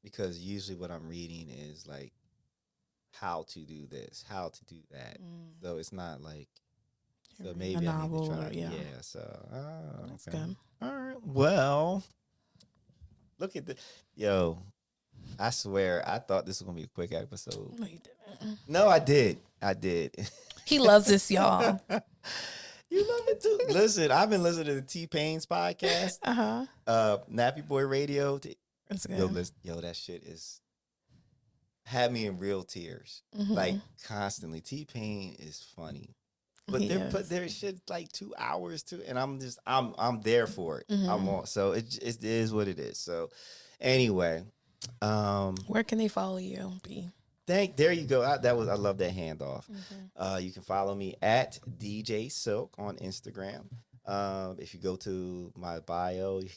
because usually what I'm reading is like how to do this, how to do that. So it's not like, so maybe I need to try. So That's good. All right. Well, look at the I swear I thought this was gonna be a quick episode. No, you didn't. No, I did. He loves this, y'all. You love it too. Listen, I've been listening to the T-Pain's podcast. Nappy Boy Radio. That's good. That shit is had me in real tears. Like constantly. T-Pain is funny. But they put their shit like 2 hours too, and I'm there for it. I'm all, so it is what it is. So anyway, where can they follow you, B? There you go. I love that handoff. You can follow me at DJ Silk on Instagram. If you go to my bio, you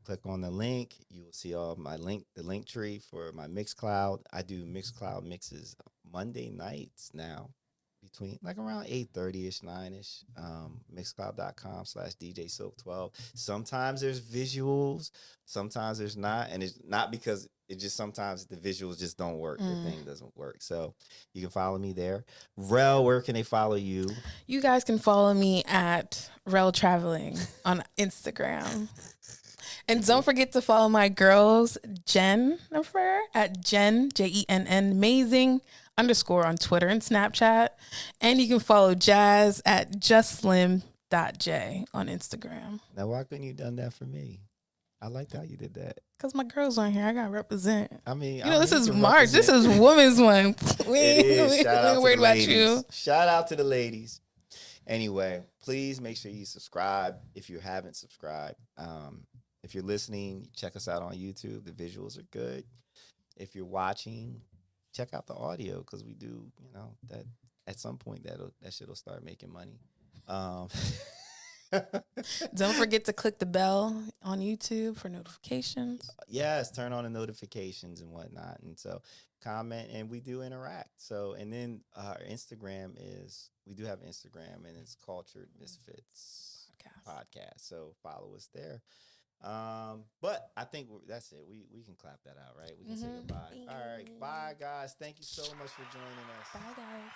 click on the link. You will see all my the link tree for my Mixcloud. I do Mixcloud mixes Monday nights now, between like around 8:30ish, 9ish. Mixcloud.com/DJ Silk 12. Sometimes there's visuals, sometimes there's not, and it's not because it just sometimes the visuals just don't work. The thing doesn't work. So you can follow me there. Rell, where can they follow you? You guys can follow me at Rell Traveling on Instagram. And don't forget to follow my girls, Jennifer at Jenn, Jenn, amazing _ on Twitter and Snapchat. And you can follow Jazz at justslim.j on Instagram. Now, why couldn't you done that for me? I liked how you did that. Because my girls aren't here. I got to represent. I mean, this is March. This is Women's One. We ain't worried about you. Shout out to the ladies. Anyway, please make sure you subscribe if you haven't subscribed. If you're listening, check us out on YouTube. The visuals are good. If you're watching, check out the audio, because we do, that at some point that shit will start making money. Don't forget to click the bell on YouTube for notifications. Yes, turn on the notifications and whatnot. And so comment, and we do interact. So, and then our Instagram we do have Instagram, and it's Cultured Misfits Podcast. So follow us there. But I think that's it. We can clap that out, right? We can say goodbye. All right. Bye, guys. Thank you so much for joining us. Bye, guys.